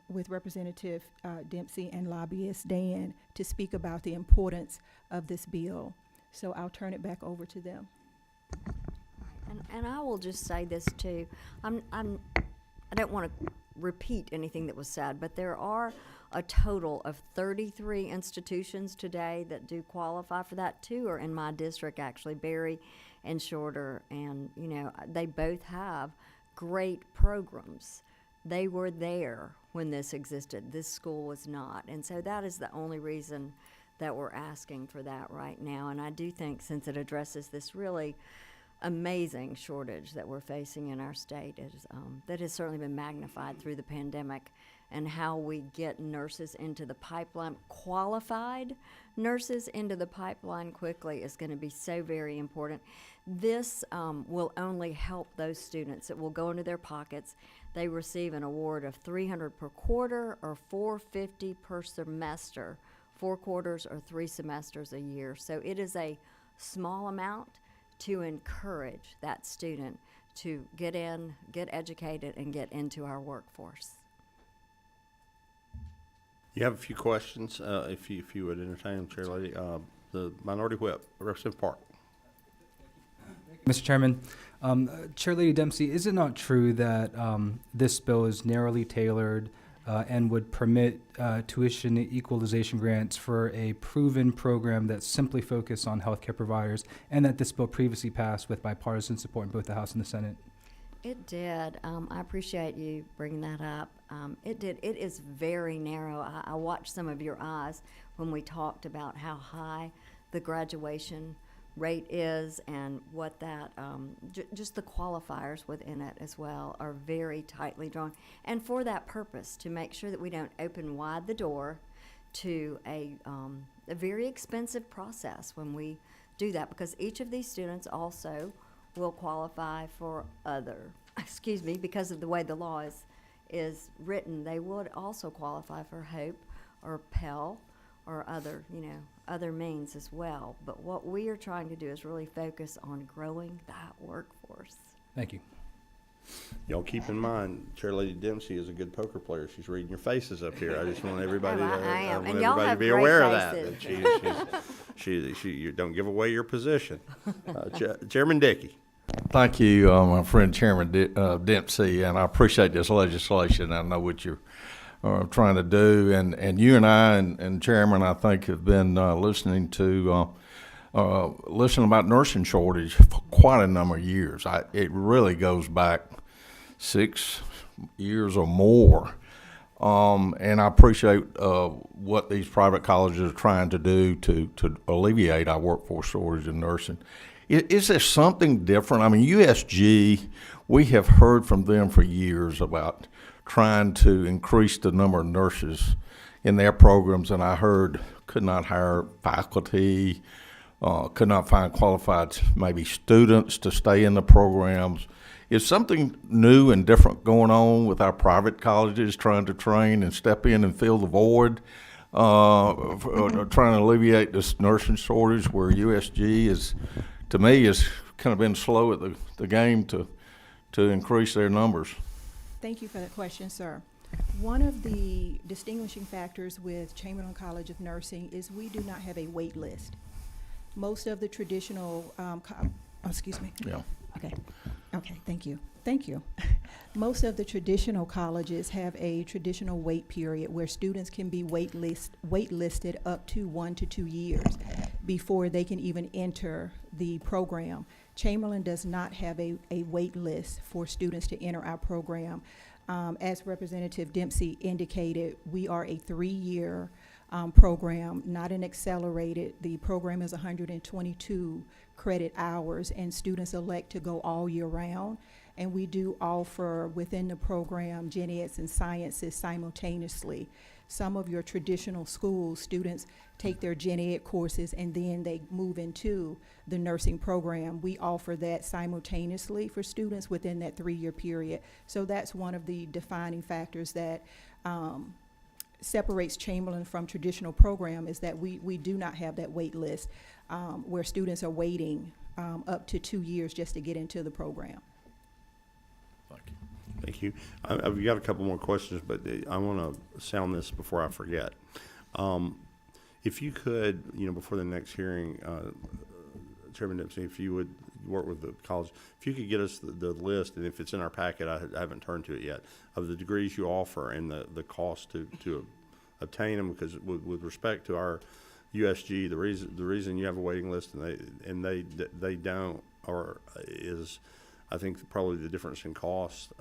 with Representative Dempsey and lobbyist Dan to speak about the importance of this bill. So I'll turn it back over to them. And I will just say this too. I don't want to repeat anything that was said, but there are a total of 33 institutions today that do qualify for that. 2 are in my district, actually, Berry and Shorter, and you know, they both have great programs. They were there when this existed. This school was not, and so that is the only reason that we're asking for that right now. And I do think, since it addresses this really amazing shortage that we're facing in our state, that has certainly been magnified through the pandemic, and how we get nurses into the pipeline, qualified nurses into the pipeline quickly, is going to be so very important. This will only help those students. It will go into their pockets. They receive an award of $300 per quarter or $450 per semester, 4 quarters or 3 semesters a year. So it is a small amount to encourage that student to get in, get educated, and get into our workforce. You have a few questions, if you would entertain them, Chair Lady. The Minority Whip, Representative Park. Mr. Chairman, Chair Lady Dempsey, is it not true that this bill is narrowly tailored and would permit tuition equalization grants for a proven program that's simply focused on healthcare providers, and that this bill previously passed with bipartisan support in both the House and the Senate? It did. I appreciate you bringing that up. It did. It is very narrow. I watched some of your eyes when we talked about how high the graduation rate is, and what that, just the qualifiers within it as well are very tightly drawn. And for that purpose, to make sure that we don't open wide the door to a very expensive process when we do that, because each of these students also will qualify for because of the way the law is written, they would also qualify for HOPE or Pell or other means as well. But what we are trying to do is really focus on growing that workforce. Thank you. Y'all keep in mind, Chair Lady Dempsey is a good poker player. She's reading your faces up here. I just want everybody I am. to And y'all have be great aware faces. of that. You don't give away your position. Chairman Dickey. Thank you, my friend Chairman Dempsey, and I appreciate this legislation. I know what you're trying to do, and you and I and Chairman, I think, have been listening about nursing shortage for quite a number of years. It really goes back 6 years or more, and I appreciate what these private colleges are trying to do to alleviate our workforce shortage in nursing. Is there something different? I mean, USG, we have heard from them for years about trying to increase the number of nurses in their programs, and I heard could not hire faculty, could not find qualified maybe students to stay in the programs. Is something new and different going on with our private colleges trying to train and step in and fill the void, trying to alleviate this nursing shortage where USG is, to me, has kind of been slow at the game to increase their numbers? Thank you for that question, sir. One of the distinguishing factors with Chamberlain College of Nursing is we do not have a wait list. Most of the traditional, excuse me. Yeah. Okay, thank you. Most of the traditional colleges have a traditional wait period where students can be waitlisted up to 1 to 2 years before they can even enter the program. Chamberlain does not have a wait list for students to enter our program. As Representative Dempsey indicated, we are a 3-year program, not an accelerated. The program is 122 credit hours, and students elect to go all year round. And we do offer within the program gen eds and sciences simultaneously. Some of your traditional schools, students take their gen ed courses and then they move into the nursing program. We offer that simultaneously for students within that 3-year period. So that's one of the defining factors that separates Chamberlain from traditional program, is that we do not have that wait list where students are waiting up to 2 years just to get into the program. Thank you. I've got a couple more questions, but I want to sound this before I forget. If you could, before the next hearing, Chairman Dempsey, if you would work with the college, if you could get us the list, and if it's in our packet, I haven't turned to it yet, of the degrees you offer and the cost to obtain them, because with respect to our USG, the reason you have a waiting list and they don't, is I think probably the difference in cost,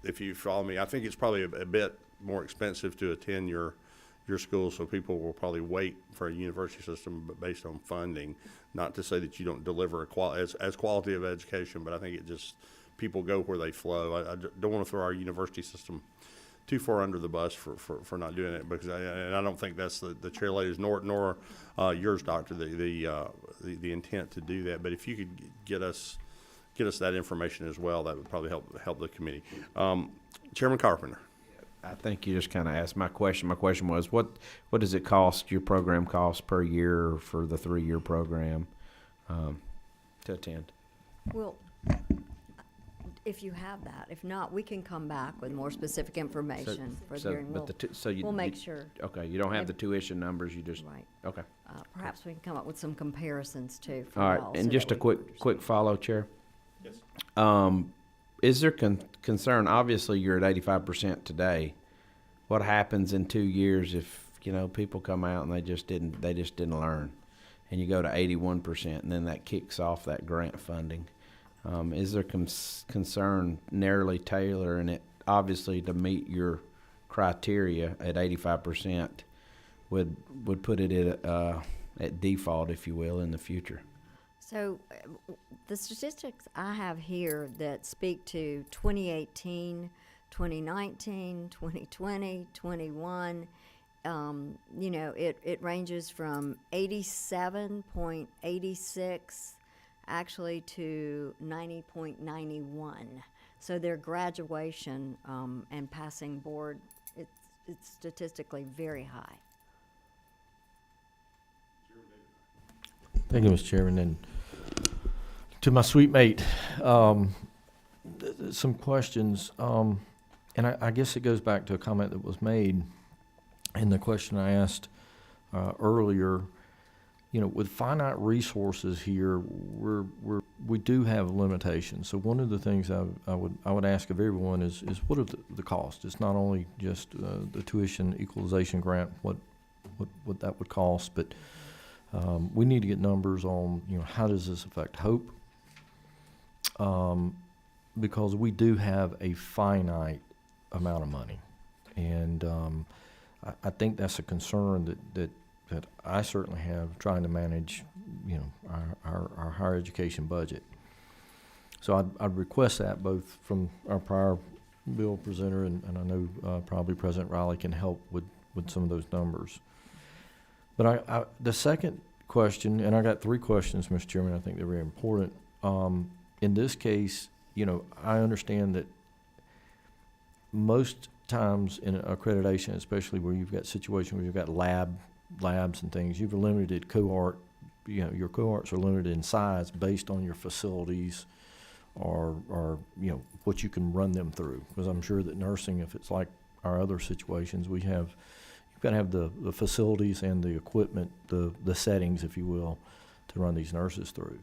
if you follow me, I think it's probably a bit more expensive to attend your your school, so people will probably wait for a university system, but based on funding. Not to say that you don't deliver as quality of education, but I think it just, people go where they flow. I don't want to throw our university system too far under the bus for not doing it, because I don't think that's the chair ladies nor yours, Doctor, the intent to do that. But if you could get us that information as well, that would probably help the committee. Chairman Carpenter. I think you just kind of asked my question. My question was, what does it cost, your program cost per year for the 3-year program to attend? Well, if you have that. If not, we can come back with more specific information for the hearing. We'll make sure. Okay, you don't have the tuition numbers, you just. Right. Okay. Perhaps we can come up with some comparisons too. For All right, y'all, and so just that a quick follow, Chair. Yes. Is there concern, obviously you're at 85% today. What happens in 2 years if, people come out and they just didn't learn? And you go to 81%, and then that kicks off that grant funding. Is there concern narrowly tailoring it, obviously to meet your criteria at 85%, would put it at default, if you will, in the future? So the statistics I have here that speak to 2018, 2019, 2020, 21, it ranges from 87.86 actually to 90.91. So their graduation and passing board, it's statistically very high. Thank you, Mr. Chairman. And to my sweet mate, some questions. And I guess it goes back to a comment that was made in the question I asked earlier. With finite resources here, we do have limitations. So one of the things I would ask of everyone is what are the costs? It's not only just the tuition equalization grant, what that would cost, but we need to get numbers on how does this affect Hope, because we do have a finite amount of money, and I think that's a concern that I certainly have trying to manage our higher education budget. So I'd request that both from our prior bill presenter and I know probably President Riley can help with some of those numbers. But the second question, and I got 3 questions, Mr. Chairman, I think they're very important. In this case, I understand that most times in accreditation, especially where you've got situations where you've got labs and things, you've limited cohort, your cohorts are limited in size based on your facilities or what you can run them through. Because I'm sure that nursing, if it's like our other situations, you've got to have the facilities and the equipment, the settings, if you will, to run these nurses through.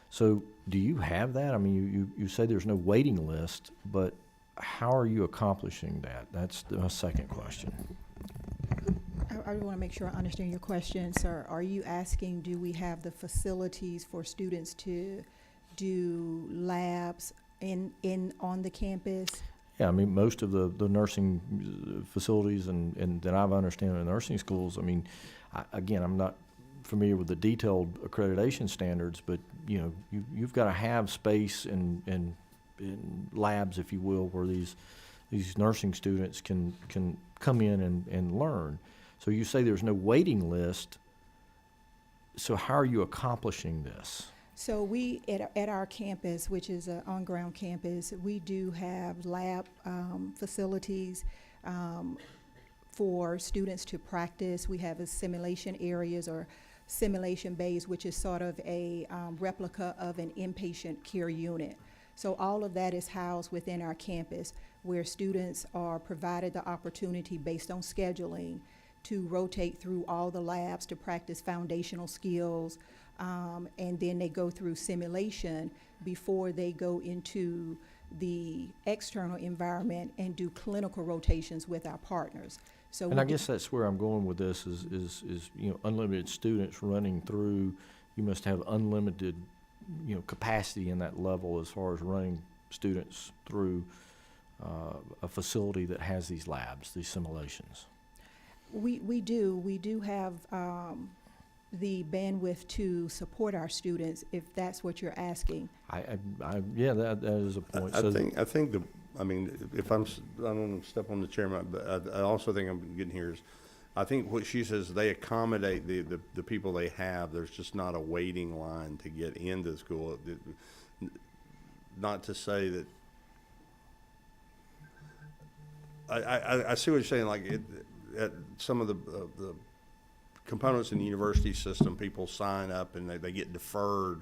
So do you have that? I mean, you say there's no waiting list, but how are you accomplishing that? That's the second question. I want to make sure I understand your question, sir. Are you asking, do we have the facilities for students to do labs on the campus? Yeah, I mean, most of the nursing facilities and that I've understood in nursing schools, I mean, again, I'm not familiar with the detailed accreditation standards, but, you've got to have space and labs, if you will, where these nursing students can come in and learn. So you say there's no waiting list. So how are you accomplishing this? So we, at our campus, which is an on-ground campus, we do have lab facilities for students to practice. We have simulation areas or simulation bays, which is sort of a replica of an inpatient care unit. So all of that is housed within our campus, where students are provided the opportunity based on scheduling to rotate through all the labs to practice foundational skills, and then they go through simulation before they go into the external environment and do clinical rotations with our partners. So and I guess that's where I'm going with this is unlimited students running through. You must have unlimited capacity in that level as far as running students through a facility that has these labs, these simulations. We do have the bandwidth to support our students, if that's what you're asking. Yeah, that is a point. I think I mean, if I don't want to step on the chairman, but I also think I'm getting here is, I think what she says, they accommodate the people they have. There's just not a waiting line to get into school. Not to say that, I see what you're saying, like at some of the components in the university system, people sign up and they get deferred,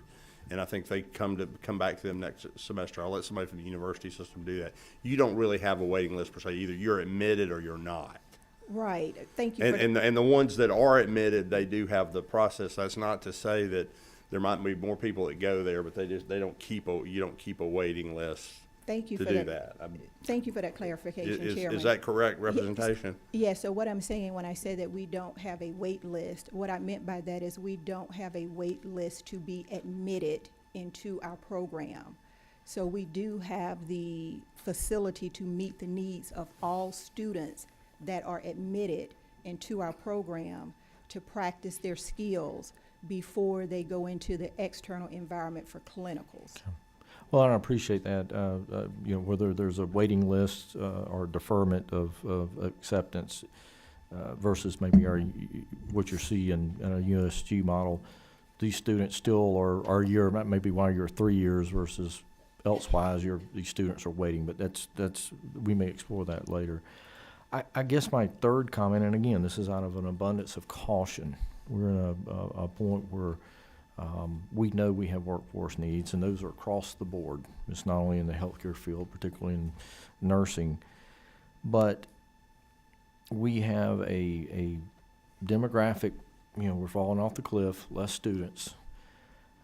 and I think they come back to them next semester. I'll let somebody from the university system do that. You don't really have a waiting list per se. Either you're admitted or you're not. Right. Thank you. And the ones that are admitted, they do have the process. That's not to say that there might be more people that go there, but you don't keep a waiting list. Thank you to for do that. that. Thank you for that clarification, Chairman. Is that correct representation? Yes, so what I'm saying when I say that we don't have a wait list, what I meant by that is we don't have a wait list to be admitted into our program. So we do have the facility to meet the needs of all students that are admitted into our program to practice their skills before they go into the external environment for clinicals. Okay. Well, I appreciate that. Whether there's a waiting list or deferment of acceptance versus maybe what you see in a USG model, these students still are maybe why you're 3 years versus elsewise these students are waiting. But that's we may explore that later. I guess my third comment, and again, this is out of an abundance of caution. We're in a point where we know we have workforce needs, and those are across the board. It's not only in the healthcare field, particularly in nursing, but we have a demographic, we're falling off the cliff, less students.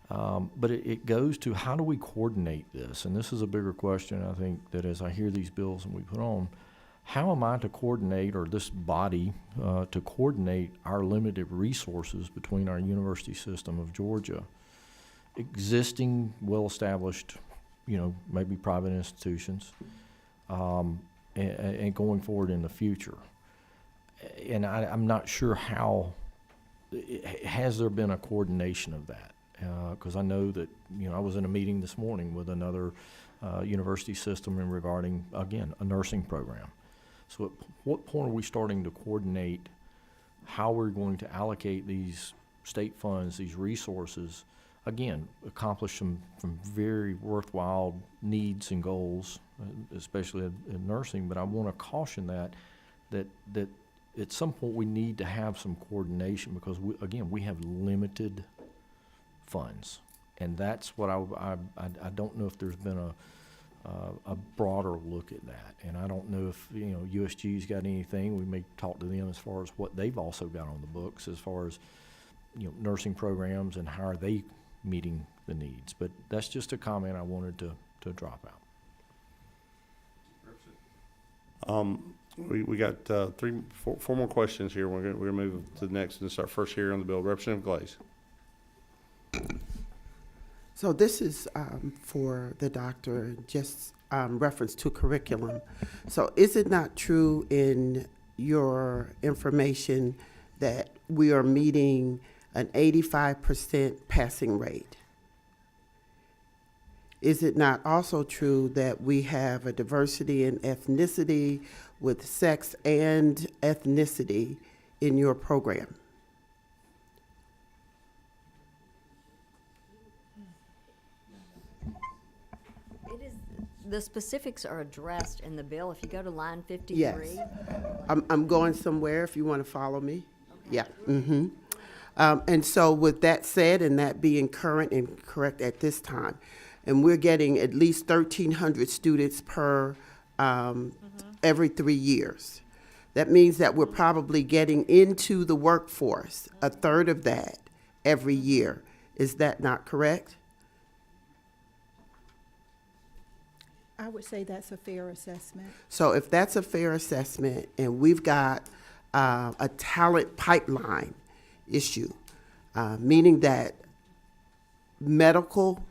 But it goes to how do we coordinate this? And this is a bigger question, I think, that as I hear these bills and we put on, how am I to coordinate, or this body to coordinate our limited resources between our university system of Georgia, existing well-established, maybe private institutions, and going forward in the future? And I'm not sure how, has there been a coordination of that? Because I know that, I was in a meeting this morning with another university system regarding, again, a nursing program. So at what point are we starting to coordinate how we're going to allocate these state funds, these resources, again, accomplish some very worthwhile needs and goals, especially in nursing. But I want to caution that at some point we need to have some coordination, because we have limited funds, and that's what I don't know if there's been a broader look at that. And I don't know if USG's got anything. We may talk to them as far as what they've also got on the books as far as nursing programs and how are they meeting the needs. But that's just a comment I wanted to drop out. We got four more questions here. We're gonna move to the next, and it's our first hearing on the bill. Representative Glaze. So this is for the doctor, just reference to curriculum. So is it not true in your information that we are meeting an 85% passing rate? Is it not also true that we have a diversity in ethnicity with sex and ethnicity in your program? The specifics are addressed in the bill. If you go to line 53. Yes. I'm going somewhere if you want to follow me. Okay. Yeah. Mm-hmm. And so with that said, and that being current and correct at this time, and we're getting at least 1,300 students per every 3 years. That means that we're probably getting into the workforce, a third of that every year. Is that not correct? I would say that's a fair assessment. So if that's a fair assessment, and we've got a talent pipeline issue, meaning that medical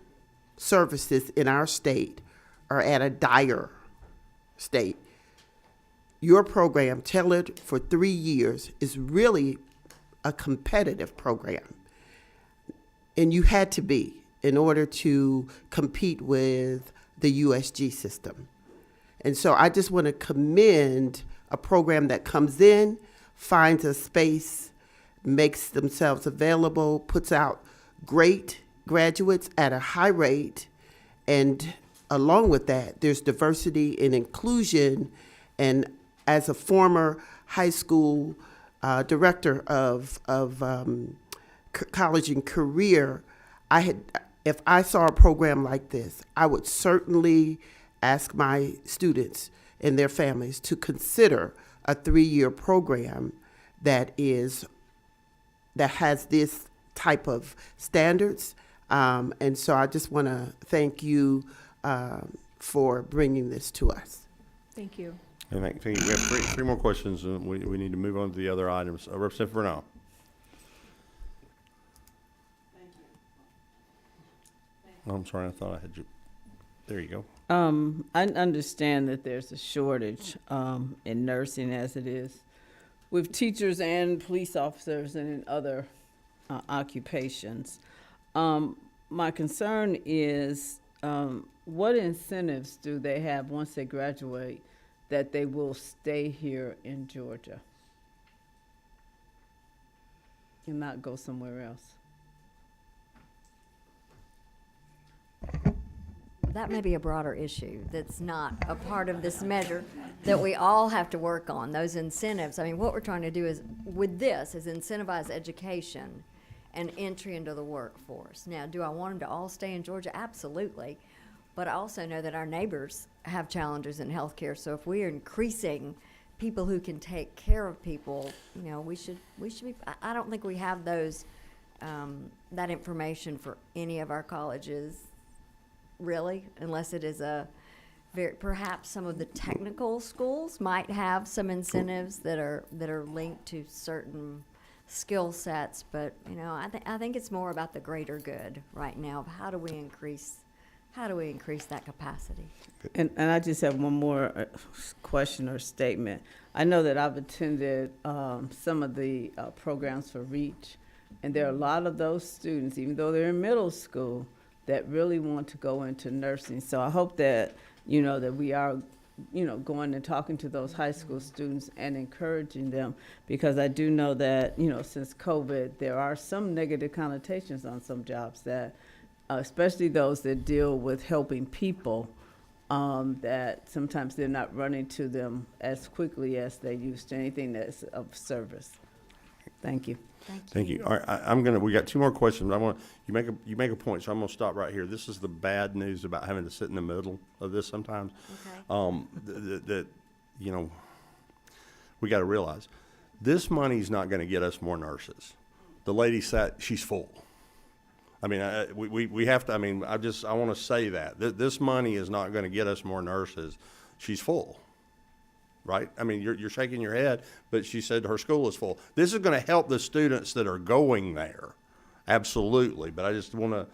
services in our state are at a dire state, your program, tailored for 3 years, is really a competitive program. And you had to be in order to compete with the USG system. And so I just want to commend a program that comes in, finds a space, makes themselves available, puts out great graduates at a high rate, and along with that, there's diversity and inclusion. And as a former high school director of college and career, if I saw a program like this, I would certainly ask my students and their families to consider a 3-year program that has this type of standards. And so I just want to thank you for bringing this to us. Thank you. And thank you. We have three more questions, and we need to move on to the other items. Representative Bernal. Oh, I'm sorry, I thought I had you. There you go. I understand that there's a shortage in nursing as it is with teachers and police officers and in other occupations. My concern is what incentives do they have once they graduate that they will stay here in Georgia and not go somewhere else? That may be a broader issue that's not a part of this measure that we all have to work on, those incentives. I mean, what we're trying to do is, with this, is incentivize education and entry into the workforce. Now, do I want them to all stay in Georgia? Absolutely. But I also know that our neighbors have challenges in healthcare, so if we are increasing people who can take care of people, you know, we should be, I don't think we have those, that information for any of our colleges, really, unless it is perhaps some of the technical schools might have some incentives that are linked to certain skill sets, but you know, I think it's more about the greater good right now of how do we increase that capacity. And I just have one more question or statement. I know that I've attended some of the programs for REACH, and there are a lot of those students, even though they're in middle school, that really want to go into nursing. So I hope that, you know, that we are, you know, going and talking to those high school students and encouraging them, because I do know that, you know, since COVID, there are some negative connotations on some jobs that, especially those that deal with helping people, that sometimes they're not running to them as quickly as they used to, anything that's of service. Thank you. Thank you. All right, we got 2 more questions. You make a point, so I'm gonna stop right here. This is the bad news about having to sit in the middle of this sometimes. Okay. That, you know, we gotta realize, this money's not gonna get us more nurses. The lady she's full. I mean, we have to, I mean, I wanna say that. This money is not gonna get us more nurses. She's full. Right? I mean, you're shaking your head, but she said her school is full. This is going to help the students that are going there, absolutely. But I just want to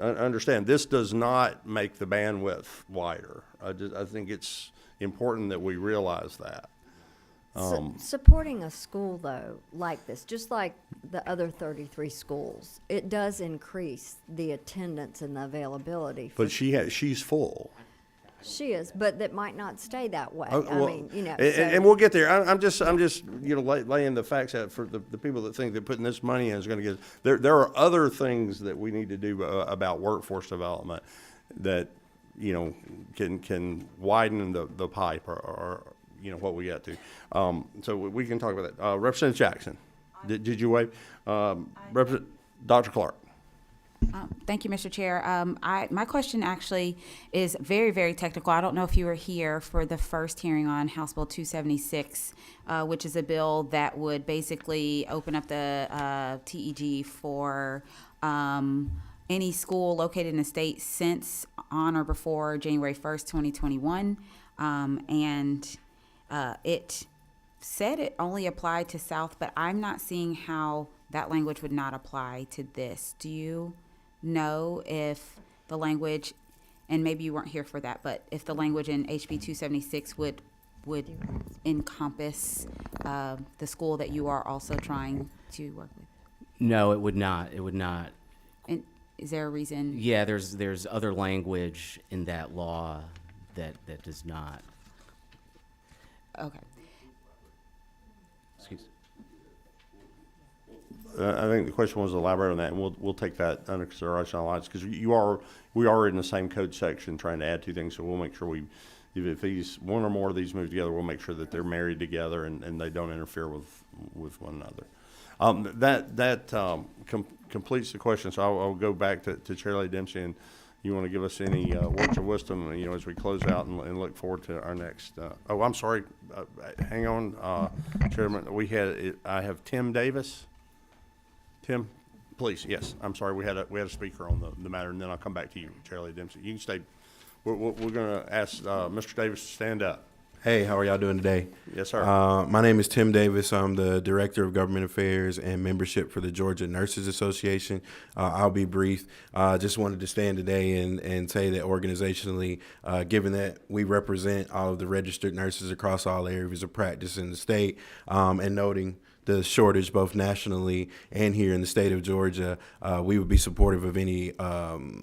understand, this does not make the bandwidth wider. I think it's important that we realize that. Supporting a school, though, like this, just like the other 33 schools, it does increase the attendance and the availability. But she's full. She is, but that might not stay that way. Well, I mean, you know. and we'll get there. I'm just, you know, laying the facts out for the people that think that putting this money in is going to get. There are other things that we need to do about workforce development that, you know, can widen the pipe or you know what we got to. So we can talk about that. Representative Jackson, did you wave? Representative Dr. Clark. Thank you, Mr. Chair. My question actually is very, very technical. I don't know if you were here for the first hearing on House Bill 276, which is a bill that would basically open up the TEG for any school located in the state since on or before January 1st, 2021. And it said it only applied to South, but I'm not seeing how that language would not apply to this. Do you know if the language, and maybe you weren't here for that, but if the language in HB 276 would would encompass the school that you are also trying to work with? No, it would not. It would not. And is there a reason? Yeah, there's other language in that law that does not. Okay. Excuse. I think the question was elaborate on that, and we'll take that under consideration on lines, because we are in the same code section trying to add two things, so we'll make sure if these, one or more of these move together, we'll make sure that they're married together and they don't interfere with one another. That completes the question, so I'll go back to Chair Lady Dempsey, and you want to give us any words of wisdom, as we close out and look forward to our next. Oh, I'm sorry. Hang on, Chairman. I have Tim Davis. Tim, please. Yes, I'm sorry. We had a speaker on the matter, and then I'll come back to you, Chair Lady Dempsey. You can stay. We're going to ask Mr. Davis to stand up. Hey, how are y'all doing today? Yes, sir. My name is Tim Davis. I'm the Director of Government Affairs and Membership for the Georgia Nurses Association. I'll be brief. Just wanted to stand today and say that organizationally, given that we represent all of the registered nurses across all areas of practice in the state, and noting the shortage both nationally and here in the state of Georgia, we would be supportive of any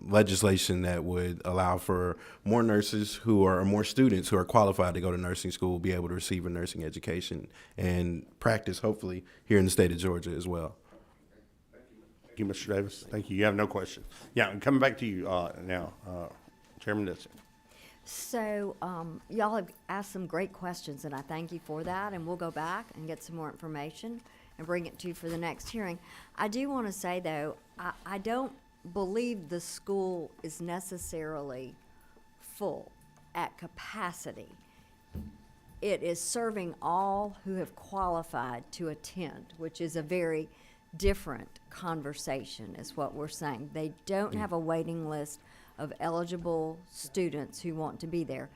legislation that would allow for more nurses more students who are qualified to go to nursing school be able to receive a nursing education and practice, hopefully, here in the state of Georgia as well. Thank you, Mr. Davis. Thank you. You have no question. Yeah, I'm coming back to you now, Chairman Dempsey. So y'all have asked some great questions, and I thank you for that, and we'll go back and get some more information and bring it to you for the next hearing. I do want to say, though, I don't believe the school is necessarily full at capacity. It is serving all who have qualified to attend, which is a very different conversation, is what we're saying. They don't have a waiting list of eligible students who want to be there.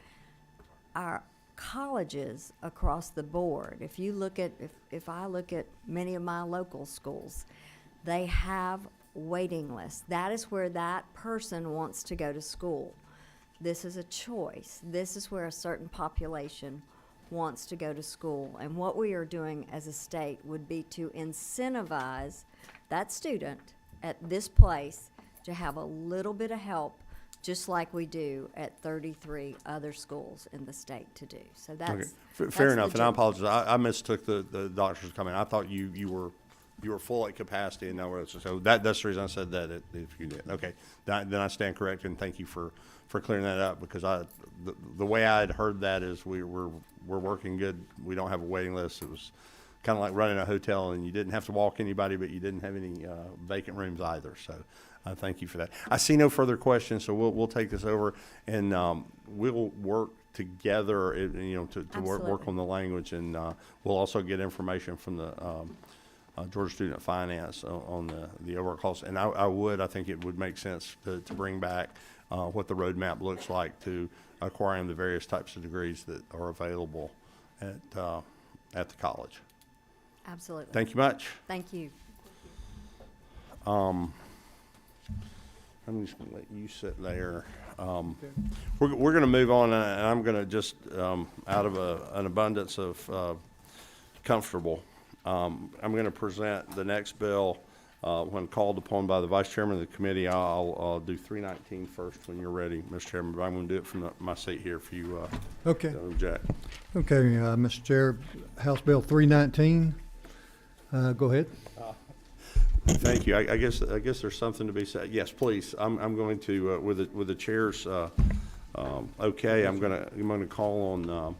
Our colleges across the board, if you look at, if I look at many of my local schools, they have waiting lists. That is where that person wants to go to school. This is a choice. This is where a certain population wants to go to school. And what we are doing as a state would be to incentivize that student at this place to have a little bit of help, just like we do at 33 other schools in the state to do. So that's fair enough. And I apologize. I mistook the doctor's comment. I thought you were full at capacity, and now so that's the reason I said that. If you did, okay, then I stand corrected, and thank you for clearing that up, because the way I had heard that is we're working good. We don't have a waiting list. It was kind of like running a hotel, and you didn't have to walk anybody, but you didn't have any vacant rooms either. So thank you for that. I see no further questions, so we'll take this over, and we'll work together, to work on the language, and we'll also get information from the Georgia Student Finance on the overall cost. And I think it would make sense to bring back what the roadmap looks like to acquiring the various types of degrees that are available at the college. Absolutely. Thank you much. Thank you. I'm just going to let you sit there. We're going to move on, and I'm going to just, out of an abundance of comfortable, I'm going to present the next bill when called upon by the Vice Chairman of the committee. I'll do 319 first when you're ready, Mr. Chairman, but I'm going to do it from my seat here if you Okay. don't object. Okay, Mr. Chair, House Bill 319. Go ahead. Thank you. I guess there's something to be said. Yes, please. I'm going to with the chair's okay. I'm going to call on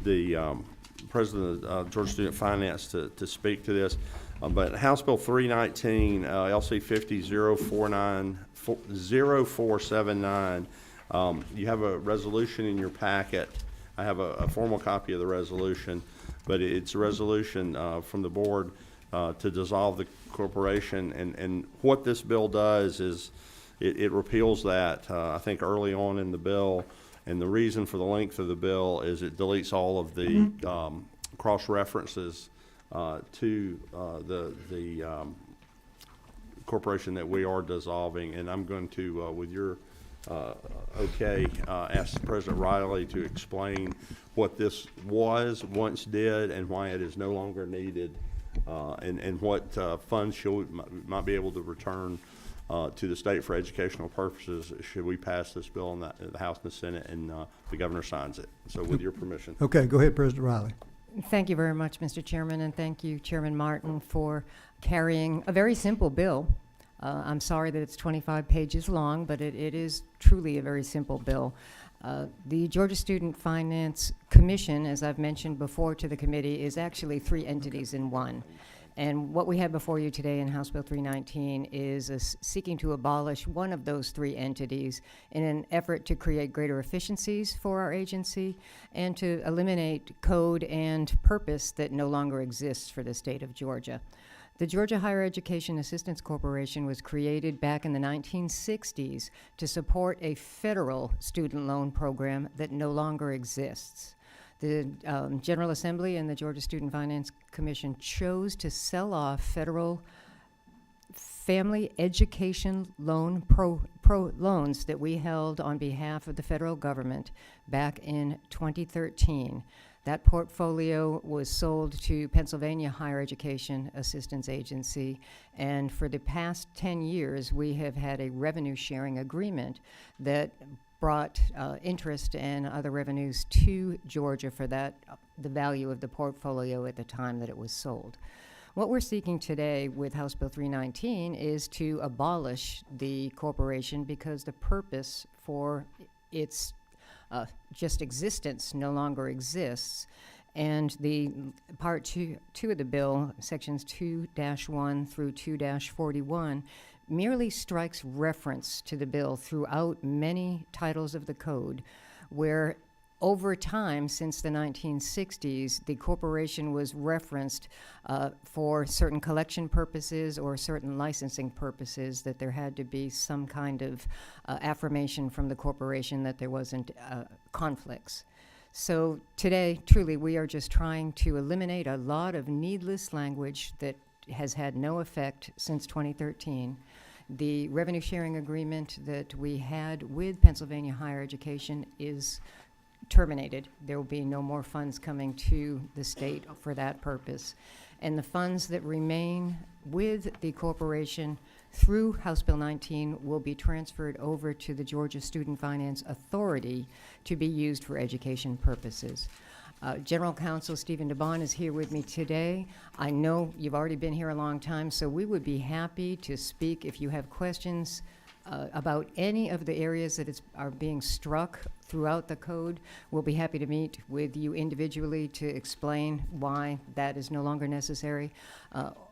the president of Georgia Student Finance to speak to this. But House Bill 319, LC 50-049-0479. You have a resolution in your packet. I have a formal copy of the resolution, but it's a resolution from the board to dissolve the corporation. And what this bill does is it repeals that, I think, early on in the bill. And the reason for the length of the bill is it deletes all of the cross-references to the corporation that we are dissolving. And I'm going to, with your ask President Riley to explain what this was, once did, and why it is no longer needed, and what funds might be able to return to the state for educational purposes should we pass this bill in the House and the Senate and the governor signs it. So with your permission. Okay, go ahead, President Riley. Thank you very much, Mr. Chairman, and thank you, Chairman Martin, for carrying a very simple bill. I'm sorry that it's 25 pages long, but it is truly a very simple bill. The Georgia Student Finance Commission, as I've mentioned before to the committee, is actually 3 entities in one. And what we have before you today in House Bill 319 is seeking to abolish one of those 3 entities in an effort to create greater efficiencies for our agency and to eliminate code and purpose that no longer exists for the state of Georgia. The Georgia Higher Education Assistance Corporation was created back in the 1960s to support a federal student loan program that no longer exists. The General Assembly and the Georgia Student Finance Commission chose to sell off federal family education loan loans that we held on behalf of the federal government back in 2013. That portfolio was sold to Pennsylvania Higher Education Assistance Agency, and for the past 10 years, we have had a revenue sharing agreement that brought interest and other revenues to Georgia for the value of the portfolio at the time that it was sold. What we're seeking today with House Bill 319 is to abolish the corporation because the purpose for its just existence no longer exists. And the part two of the bill, sections 2-1 through 2-41, merely strikes reference to the bill throughout many titles of the code, where over time, since the 1960s, the corporation was referenced for certain collection purposes or certain licensing purposes, that there had to be some kind of affirmation from the corporation that there wasn't conflicts. So today, truly, we are just trying to eliminate a lot of needless language that has had no effect since 2013. The revenue sharing agreement that we had with Pennsylvania Higher Education is terminated. There will be no more funds coming to the state for that purpose. And the funds that remain with the corporation through House Bill 19 will be transferred over to the Georgia Student Finance Authority to be used for education purposes. General Counsel Stephen DeBon is here with me today. I know you've already been here a long time, so we would be happy to speak if you have questions about any of the areas that are being struck throughout the code. We'll be happy to meet with you individually to explain why that is no longer necessary.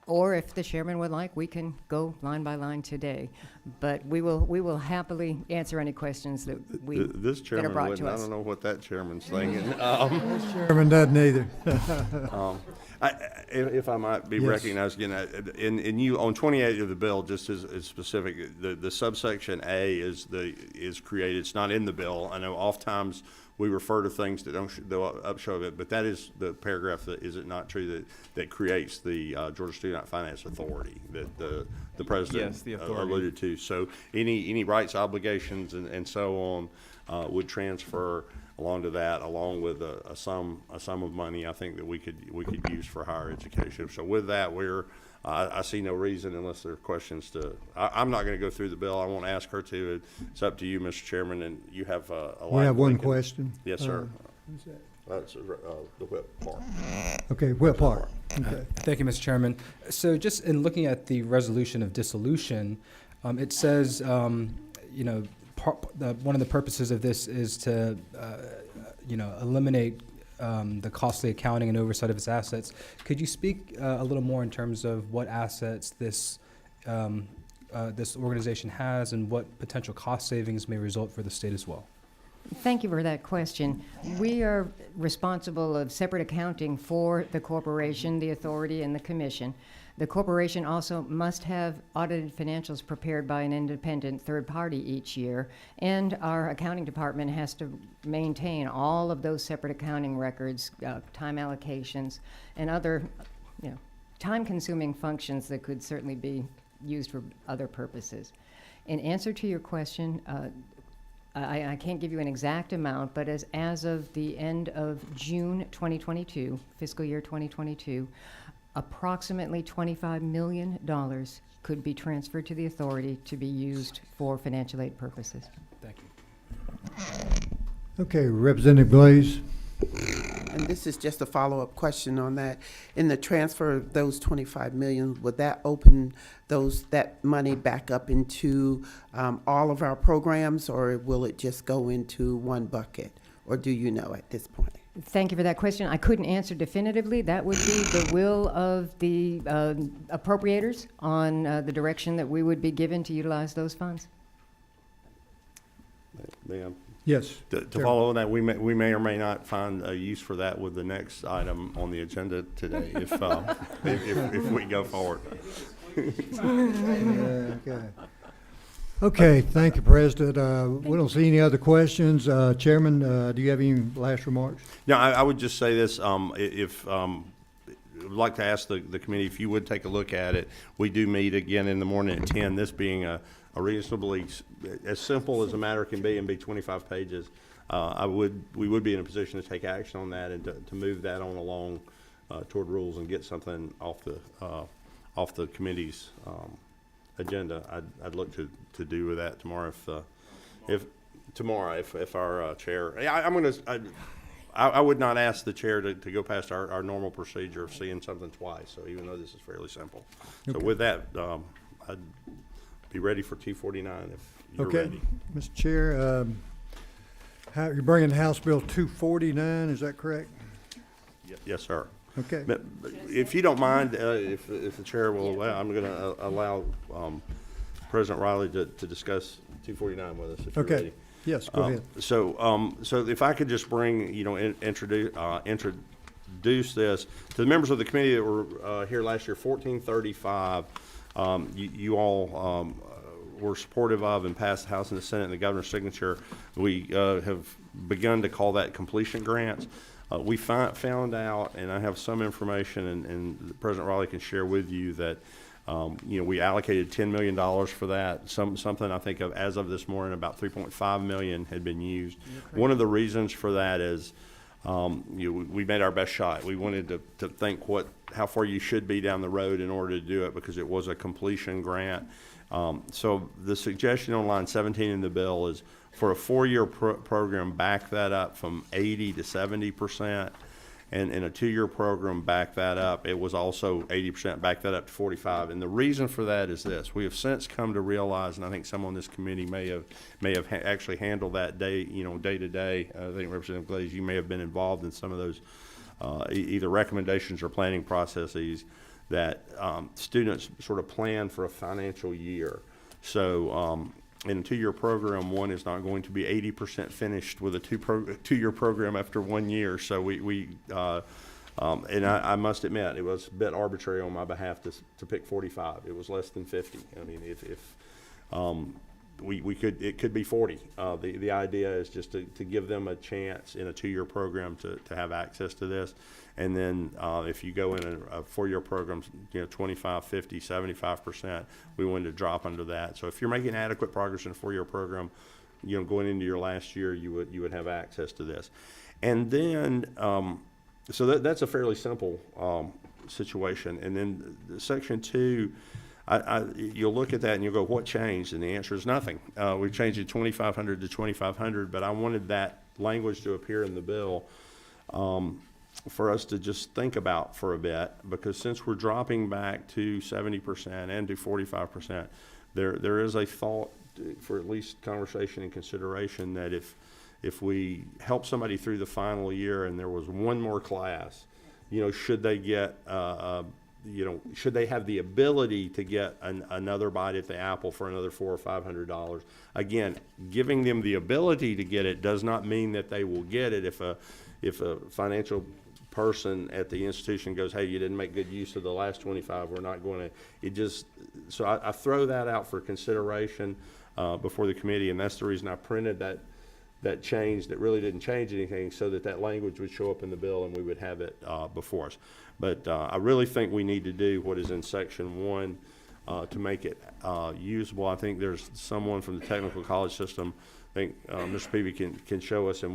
Or if the chairman would like, we can go line by line today. But we will happily answer any questions that This that are chairman brought wouldn't. to I us. don't know what that chairman's thinking. Chairman doesn't either. If I might be Yes. recognized again, in you, on 28 of the bill, just as specific, the subsection A is created. It's not in the bill. I know oftentimes we refer to things that don't upshow of it, but that is the paragraph that, is it not true, that creates the Georgia Student Finance Authority that the president Yes, the authority. alluded to. So any rights, obligations, and so on would transfer along to that, along with a sum of money, I think, that we could use for higher education. So with that, I see no reason, unless there are questions, I'm not going to go through the bill. I won't ask her to. It's up to you, Mr. Chairman, and you have a We have one question. Yes, sir. Who's that? That's the whip part. Okay, Whip Hart. Okay. Thank you, Mr. Chairman. So just in looking at the resolution of dissolution, it says, one of the purposes of this is to, eliminate the costly accounting and oversight of its assets. Could you speak a little more in terms of what assets this organization has and what potential cost savings may result for the state as well? Thank you for that question. We are responsible of separate accounting for the corporation, the authority, and the commission. The corporation also must have audited financials prepared by an independent third party each year, and our accounting department has to maintain all of those separate accounting records, time allocations, and other, time-consuming functions that could certainly be used for other purposes. In answer to your question, I can't give you an exact amount, but as of the end of June 2022, fiscal year 2022, approximately $25 million could be transferred to the authority to be used for financial aid purposes. Thank you. Okay, Representative Glaze. And this is just a follow-up question on that. In the transfer of those 25 million, would that open that money back up into all of our programs, or will it just go into one bucket? Or do you know at this point? Thank you for that question. I couldn't answer definitively. That would be the will of the appropriators on the direction that we would be given to utilize those funds. Ma'am? Yes. To follow on that, we may or may not find a use for that with the next item on the agenda today if we go forward. Okay. Okay, thank you, President. We don't see any other questions. Chairman, do you have any last remarks? No, I would just say this, if, I'd like to ask the committee if you would take a look at it. We do meet again in the morning at 10, this being a reasonably, as simple as a matter can be and be 25 pages. We would be in a position to take action on that and to move that on along toward rules and get something off the committee's agenda. I'd look to do with that tomorrow if our chair. I would not ask the chair to go past our normal procedure of seeing something twice. So even though this is fairly simple, so with that, I'd be ready for T49 if you're ready. Mr. Chair, you're bringing House Bill 249, is that correct? Yes, sir. Okay. But if you don't mind, if the chair will allow, I'm going to allow President Riley to discuss 249 with us. If you're ready. Yes, go ahead. So if I could just bring, introduce this to the members of the committee that were here last year, 1435. You all were supportive of and passed the House and the Senate and the governor's signature. We have begun to call that completion grants. We found out, and I have some information, and President Riley can share with you that we allocated $10 million for that. Something I think of as of this morning, about $3.5 million had been used. One of the reasons for that is we made our best shot. We wanted to think how far you should be down the road in order to do it because it was a completion grant. So the suggestion on line 17 in the bill is for a 4-year program, back that up from 80 to 70%, and in a 2-year program, back that up. It was also 80%, back that up to 45. And the reason for that is this: we have since come to realize, and I think some on this committee may have actually handled that day to day. I think Representative Glaze, you may have been involved in some of those either recommendations or planning processes that students sort of plan for a financial year. So in a 2-year program, one is not going to be 80% finished with a 2-year program after 1 year. So and I must admit, it was a bit arbitrary on my behalf to pick 45. It was less than 50. I mean, if it could be 40. The idea is just to give them a chance in a 2-year program to have access to this. And then if you go in a 4-year program, 25, 50, 75%, we wanted to drop under that. So if you're making adequate progress in a 4-year program, going into your last year, you would have access to this. And then, so that's a fairly simple situation. And then Section 2, you'll look at that and you'll go, what changed? And the answer is nothing. We've changed it 2,500 to 2,500, but I wanted that language to appear in the bill for us to just think about for a bit, because since we're dropping back to 70% and to 45%, there is a thought for at least conversation and consideration that if we help somebody through the final year and there was one more class, should they get should they have the ability to get another bite at the apple for another $400 or $500? Again, giving them the ability to get it does not mean that they will get it. If a financial person at the institution goes, hey, you didn't make good use of the last 25, we're not going to, so I throw that out for consideration before the committee, and that's the reason I printed that change that really didn't change anything, so that language would show up in the bill and we would have it before us. But I really think we need to do what is in Section 1 to make it usable. I think there's someone from the technical college system think Mr. Peavy can show us, and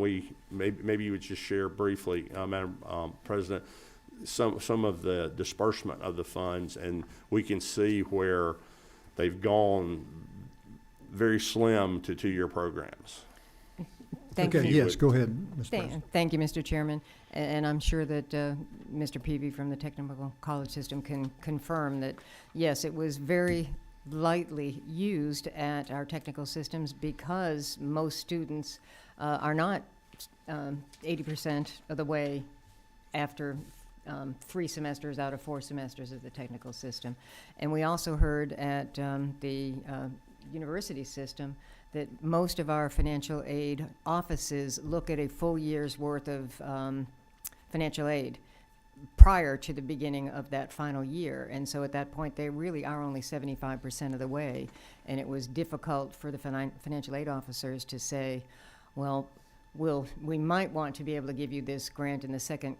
maybe you would just share briefly, Madam President, some of the disbursement of the funds, and we can see where they've gone very slim to two-year programs. Thank Okay, you. yes, go ahead, Ms. President. Thank you, Mr. Chairman. And I'm sure that Mr. Peavy from the Technical College System can confirm that, yes, it was very lightly used at our technical systems because most students are not 80% of the way after 3 semesters out of 4 semesters of the technical system. And we also heard at the university system that most of our financial aid offices look at a full year's worth of financial aid prior to the beginning of that final year. And so at that point, they really are only 75% of the way. And it was difficult for the financial aid officers to say, well, we might want to be able to give you this grant in the second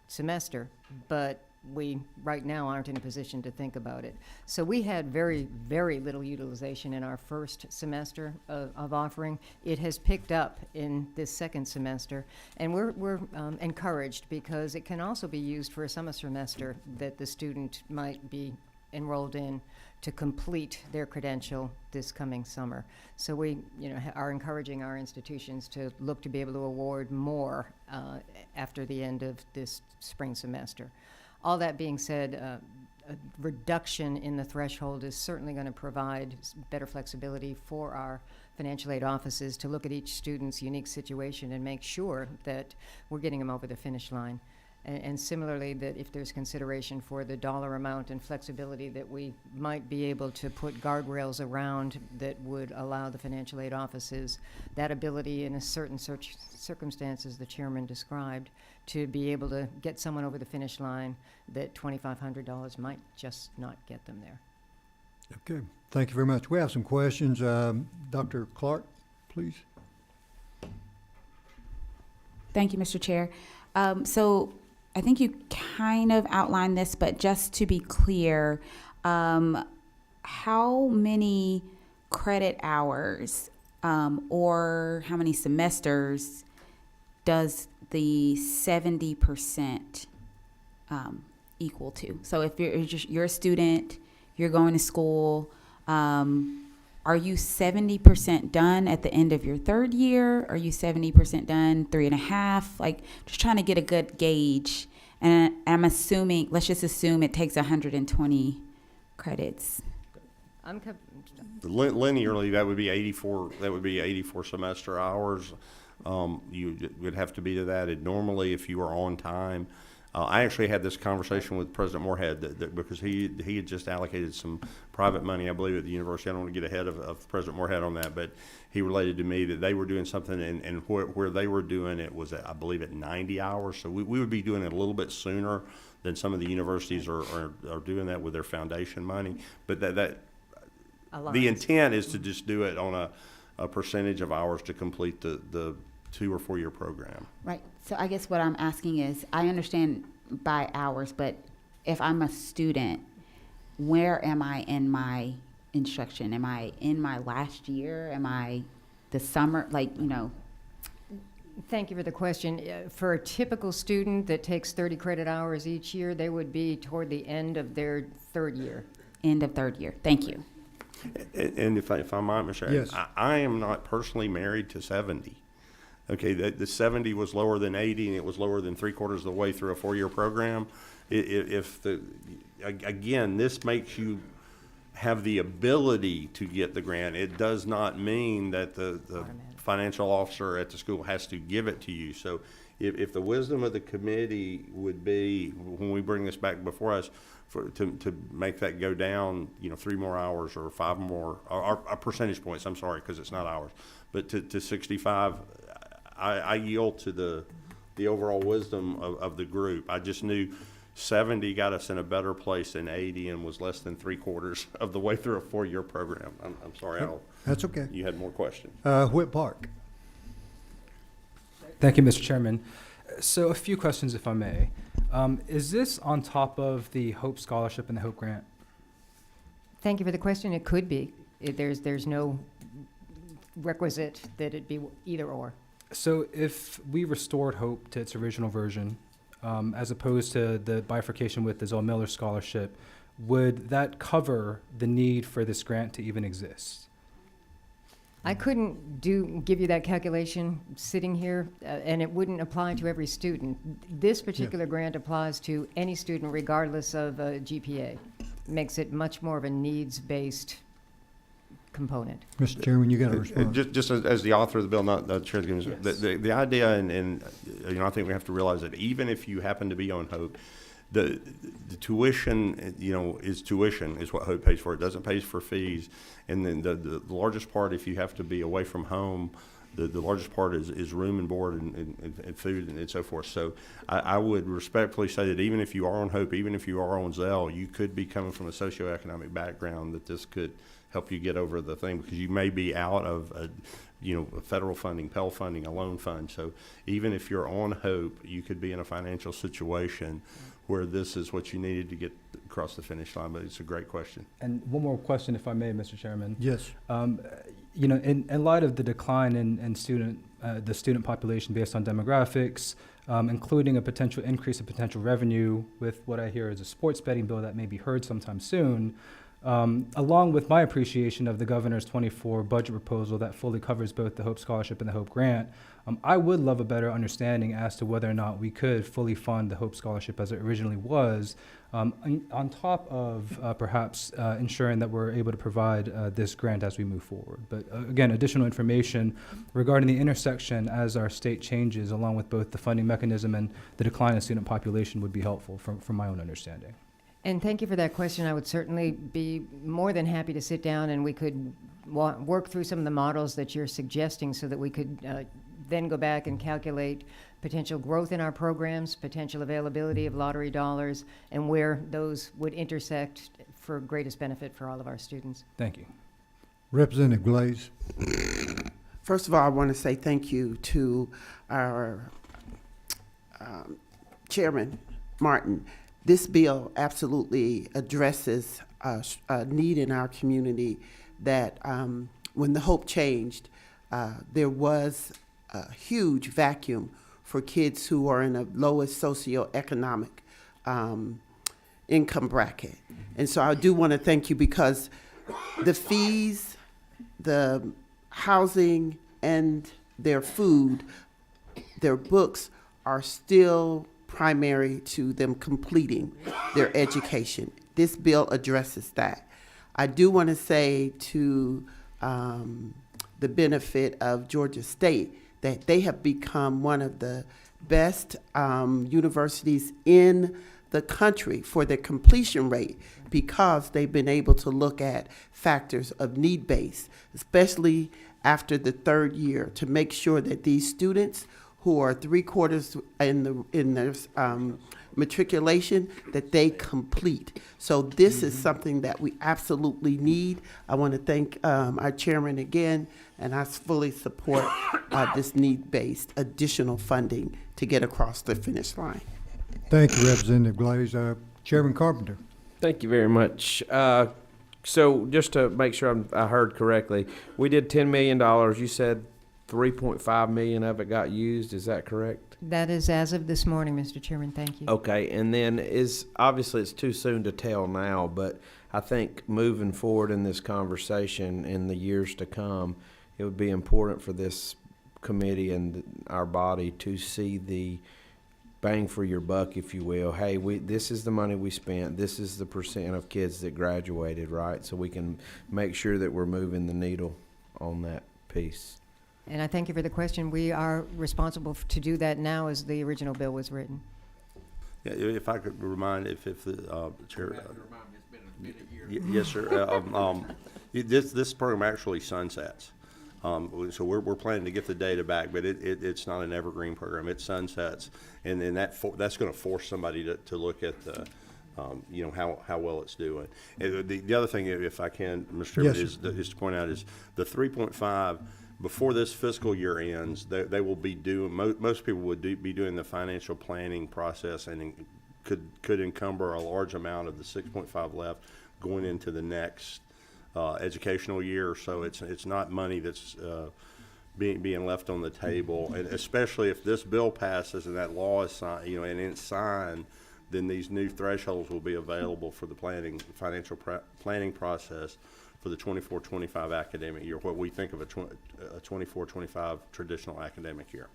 semester, but we right now aren't in a position to think about it. So we had very, very little utilization in our first semester of offering. It has picked up in this second semester, and we're encouraged because it can also be used for a summer semester that the student might be enrolled in to complete their credential this coming summer. So we, are encouraging our institutions to look to be able to award more after the end of this spring semester. All that being said, a reduction in the threshold is certainly going to provide better flexibility for our financial aid offices to look at each student's unique situation and make sure that we're getting them over the finish line. And similarly, that if there's consideration for the dollar amount and flexibility, that we might be able to put guardrails around that would allow the financial aid offices that ability in a certain circumstances the chairman described to be able to get someone over the finish line, that $2,500 might just not get them there. Okay, thank you very much. We have some questions. Dr. Clark, please. Thank you, Mr. Chair. So I think you kind of outlined this, but just to be clear, how many credit hours or how many semesters does the 70% equal to? So if you're a student, you're going to school, are you 70% done at the end of your third year? Are you 70% done 3.5? Like, just trying to get a good gauge. And I'm assuming, let's just assume it takes 120 credits. Linearly, that would be 84. That would be 84 semester hours. You would have to be to that. And normally, if you were on time, I actually had this conversation with President Moorhead that because he had just allocated some private money, I believe, at the university. I don't want to get ahead of President Moorhead on that, but he related to me that they were doing something, and where they were doing it was, I believe, at 90 hours. So we would be doing it a little bit sooner than some of the universities are doing that with their foundation money. But the intent is to just do it on a percentage of hours to complete the 2 or 4 year program. Right. So I guess what I'm asking is, I understand by hours, but if I'm a student, where am I in my instruction? Am I in my last year? Am I the summer? Thank you for the question. For a typical student that takes 30 credit hours each year, they would be toward the end of their third year. End of third year. Thank you. And if I might, Mr. Yes. I am not personally married to 70. Okay, the 70 was lower than 80, and it was lower than 3/4 of the way through a 4-year program. Again, this makes you have the ability to get the grant. It does not mean that the financial officer at the school has to give it to you. So if the wisdom of the committee would be, when we bring this back before us, to make that go down, 3 more hours or 5 more, or percentage points, I'm sorry, because it's not hours, but to 65, I yield to the overall wisdom of the group. I just knew 70 got us in a better place than 80 and was less than 3/4 of the way through a 4-year program. I'm sorry, That's okay. You had more questions. Whit Park. Thank you, Mr. Chairman. So a few questions, if I may. Is this on top of the Hope Scholarship and the Hope Grant? Thank you for the question. It could be. There's no requisite that it be either or. So if we restored Hope to its original version, as opposed to the bifurcation with the Zoll Miller Scholarship, would that cover the need for this grant to even exist? I couldn't give you that calculation sitting here, and it wouldn't apply to every student. This particular grant applies to any student regardless of GPA. Makes it much more of a needs-based component. Mr. Chairman, you got a response. Just as the author of the bill, not the chair, the idea, and I think we have to realize that even if you happen to be on Hope, the tuition, is tuition, is what Hope pays for. It doesn't pay for fees. And then the largest part, if you have to be away from home, the largest part is room and board and food and so forth. So I would respectfully say that even if you are on Hope, even if you are on Zell, you could be coming from a socioeconomic background that this could help you get over the thing, because you may be out of federal funding, Pell funding, a loan fund. So even if you're on Hope, you could be in a financial situation where this is what you needed to get across the finish line. But it's a great question. And one more question, if I may, Mr. Chairman. Yes. In light of the decline in the student population based on demographics, including a potential increase in potential revenue with what I hear is a sports betting bill that may be heard sometime soon, along with my appreciation of the governor's 24 budget proposal that fully covers both the Hope Scholarship and the Hope Grant, I would love a better understanding as to whether or not we could fully fund the Hope Scholarship as it originally was, on top of perhaps ensuring that we're able to provide this grant as we move forward. But again, additional information regarding the intersection as our state changes, along with both the funding mechanism and the decline in student population, would be helpful from my own understanding. And thank you for that question. I would certainly be more than happy to sit down and we could work through some of the models that you're suggesting so that we could then go back and calculate potential growth in our programs, potential availability of lottery dollars, and where those would intersect for greatest benefit for all of our students. Thank you. Representative Glaze. First of all, I want to say thank you to our Chairman Martin. This bill absolutely addresses a need in our community that when the Hope changed, there was a huge vacuum for kids who are in the lowest socioeconomic income bracket. And so I do want to thank you, because the fees, the housing, and their food, their books are still primary to them completing their education. This bill addresses that. I do want to say to the benefit of Georgia State that they have become one of the best universities in the country for their completion rate, because they've been able to look at factors of need base, especially after the third year, to make sure that these students who are 3/4 in their matriculation, that they complete. So this is something that we absolutely need. I want to thank our chairman again, and I fully support this need-based additional funding to get across the finish line. Thank you, Representative Glaze. Chairman Carpenter. Thank you very much. So just to make sure I heard correctly, we did $10 million. You said 3.5 million of it got used. Is that correct? That is as of this morning, Mr. Chairman. Thank you. Okay, and then obviously it's too soon to tell now, but I think moving forward in this conversation in the years to come, it would be important for this committee and our body to see the bang for your buck, if you will. Hey, this is the money we spent. This is the percent of kids that graduated, right? So we can make sure that we're moving the needle on that piece. And I thank you for the question. We are responsible to do that now as the original bill was written. Yeah, if I could remind, if the chair. Yes, sir. This program actually sunsets. So we're planning to get the data back, but it's not an evergreen program. It sunsets, and then that's going to force somebody to look at the, how well it's doing. And the other thing, if I can, Mr. Chairman, Yes, is to point out is the 3.5. Before this fiscal year ends, they will be doing. Most people would be doing the financial planning process, and could encumber a large amount of the 6.5 left going into the next educational year. So it's not money that's being left on the table, and especially if this bill passes and that law is signed, and it's signed, then these new thresholds will be available for the financial planning process for the 24-25 academic year, what we think of a 24-25 traditional academic year.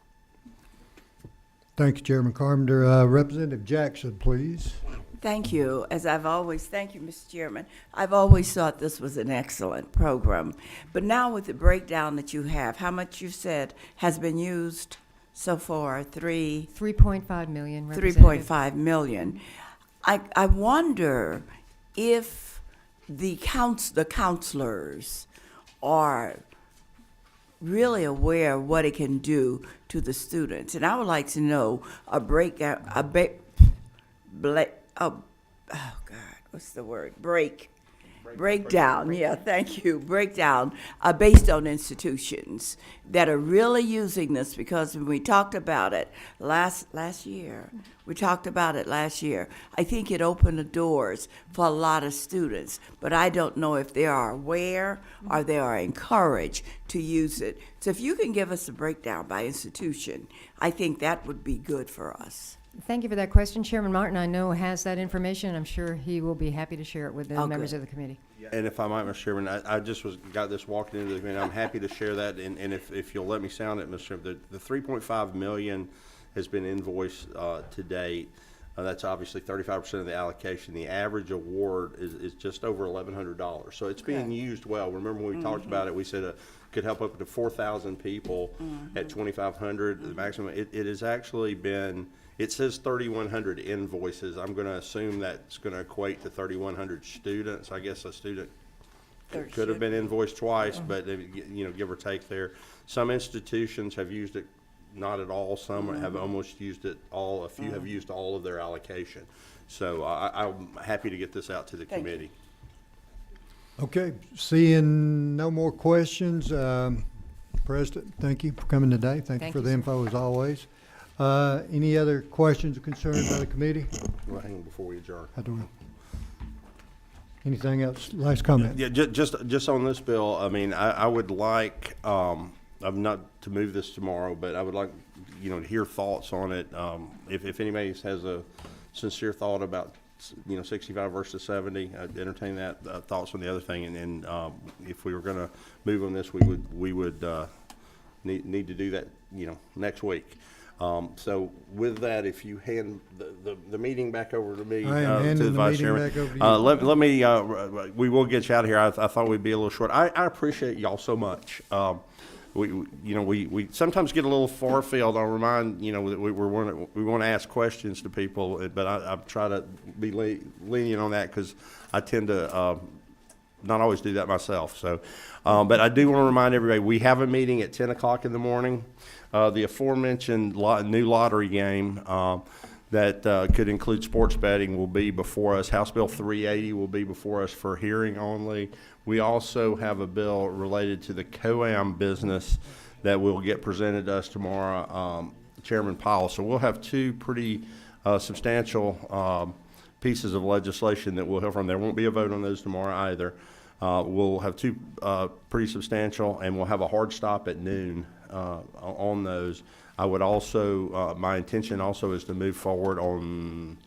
Thank you, Chairman Carpenter. Representative Jackson, please. Thank you. Thank you, Mr. Chairman. I've always thought this was an excellent program. But now with the breakdown that you have, how much you said has been used so far? 3.5 million, Representative. 3.5 million. I wonder if the counselors are really aware of what it can do to the students. And I would like to know breakdown, yeah, thank you, breakdown based on institutions that are really using this, because when we talked about it last year, I think it opened the doors for a lot of students, but I don't know if they are aware or they are encouraged to use it. So if you can give us a breakdown by institution, I think that would be good for us. Thank you for that question. Chairman Martin, I know, has that information. I'm sure he will be happy to share it with the members of the committee. And if I might, Mr. Chairman, I just got this walking into the committee. I'm happy to share that, and if you'll let me sound it, Mr. Chairman, the 3.5 million has been invoiced to date. That's obviously 35% of the allocation. The average award is just over $1,100. So it's being used well. Remember when we talked about it, we said it could help up to 4,000 people at $2,500. The maximum. It has actually been. It says 3,100 invoices. I'm going to assume that's going to equate to 3,100 students. I guess a student could have been invoiced twice, but give or take there. Some institutions have used it not at all. Some have almost used it all. A few have used all of their allocation. So I'm happy to get this out to the committee. Okay, seeing no more questions, President, thank you for coming today. Thank you for the info as always. Any other questions or concerns by the committee? Well, hang on before we adjourn. I don't know. Anything else? Last comment. Yeah, just on this bill. I mean, I would like, I'm not to move this tomorrow, but I would like, to hear thoughts on it. If anybody has a sincere thought about, 65 versus 70, I'd entertain that. Thoughts on the other thing, and if we were going to move on this, we would need to do that, next week. So with that, if you hand the meeting back over to me, I am handing to the Vice meeting Chairman. back over to you. Let me, we will get you out of here. I thought we'd be a little short. I appreciate y'all so much. We sometimes get a little far field. I'll remind, that we want to ask questions to people, but I try to be lenient on that because I tend to, not always do that myself. So, but I do want to remind everybody, we have a meeting at 10 o'clock in the morning. The aforementioned new lottery game that could include sports betting will be before us. House Bill 380 will be before us for hearing only. We also have a bill related to the COAM business that will get presented to us tomorrow, Chairman Powell. So we'll have two pretty substantial pieces of legislation that we'll hear from. There won't be a vote on those tomorrow either. We'll have two pretty substantial, and we'll have a hard stop at noon on those. I would also, my intention also is to move forward on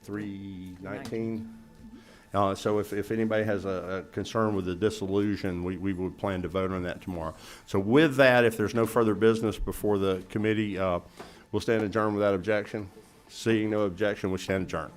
319. So if anybody has a concern with the dissolution, we would plan to vote on that tomorrow. So with that, if there's no further business before the committee, we'll stand adjourned without objection. Seeing no objection, we stand adjourned.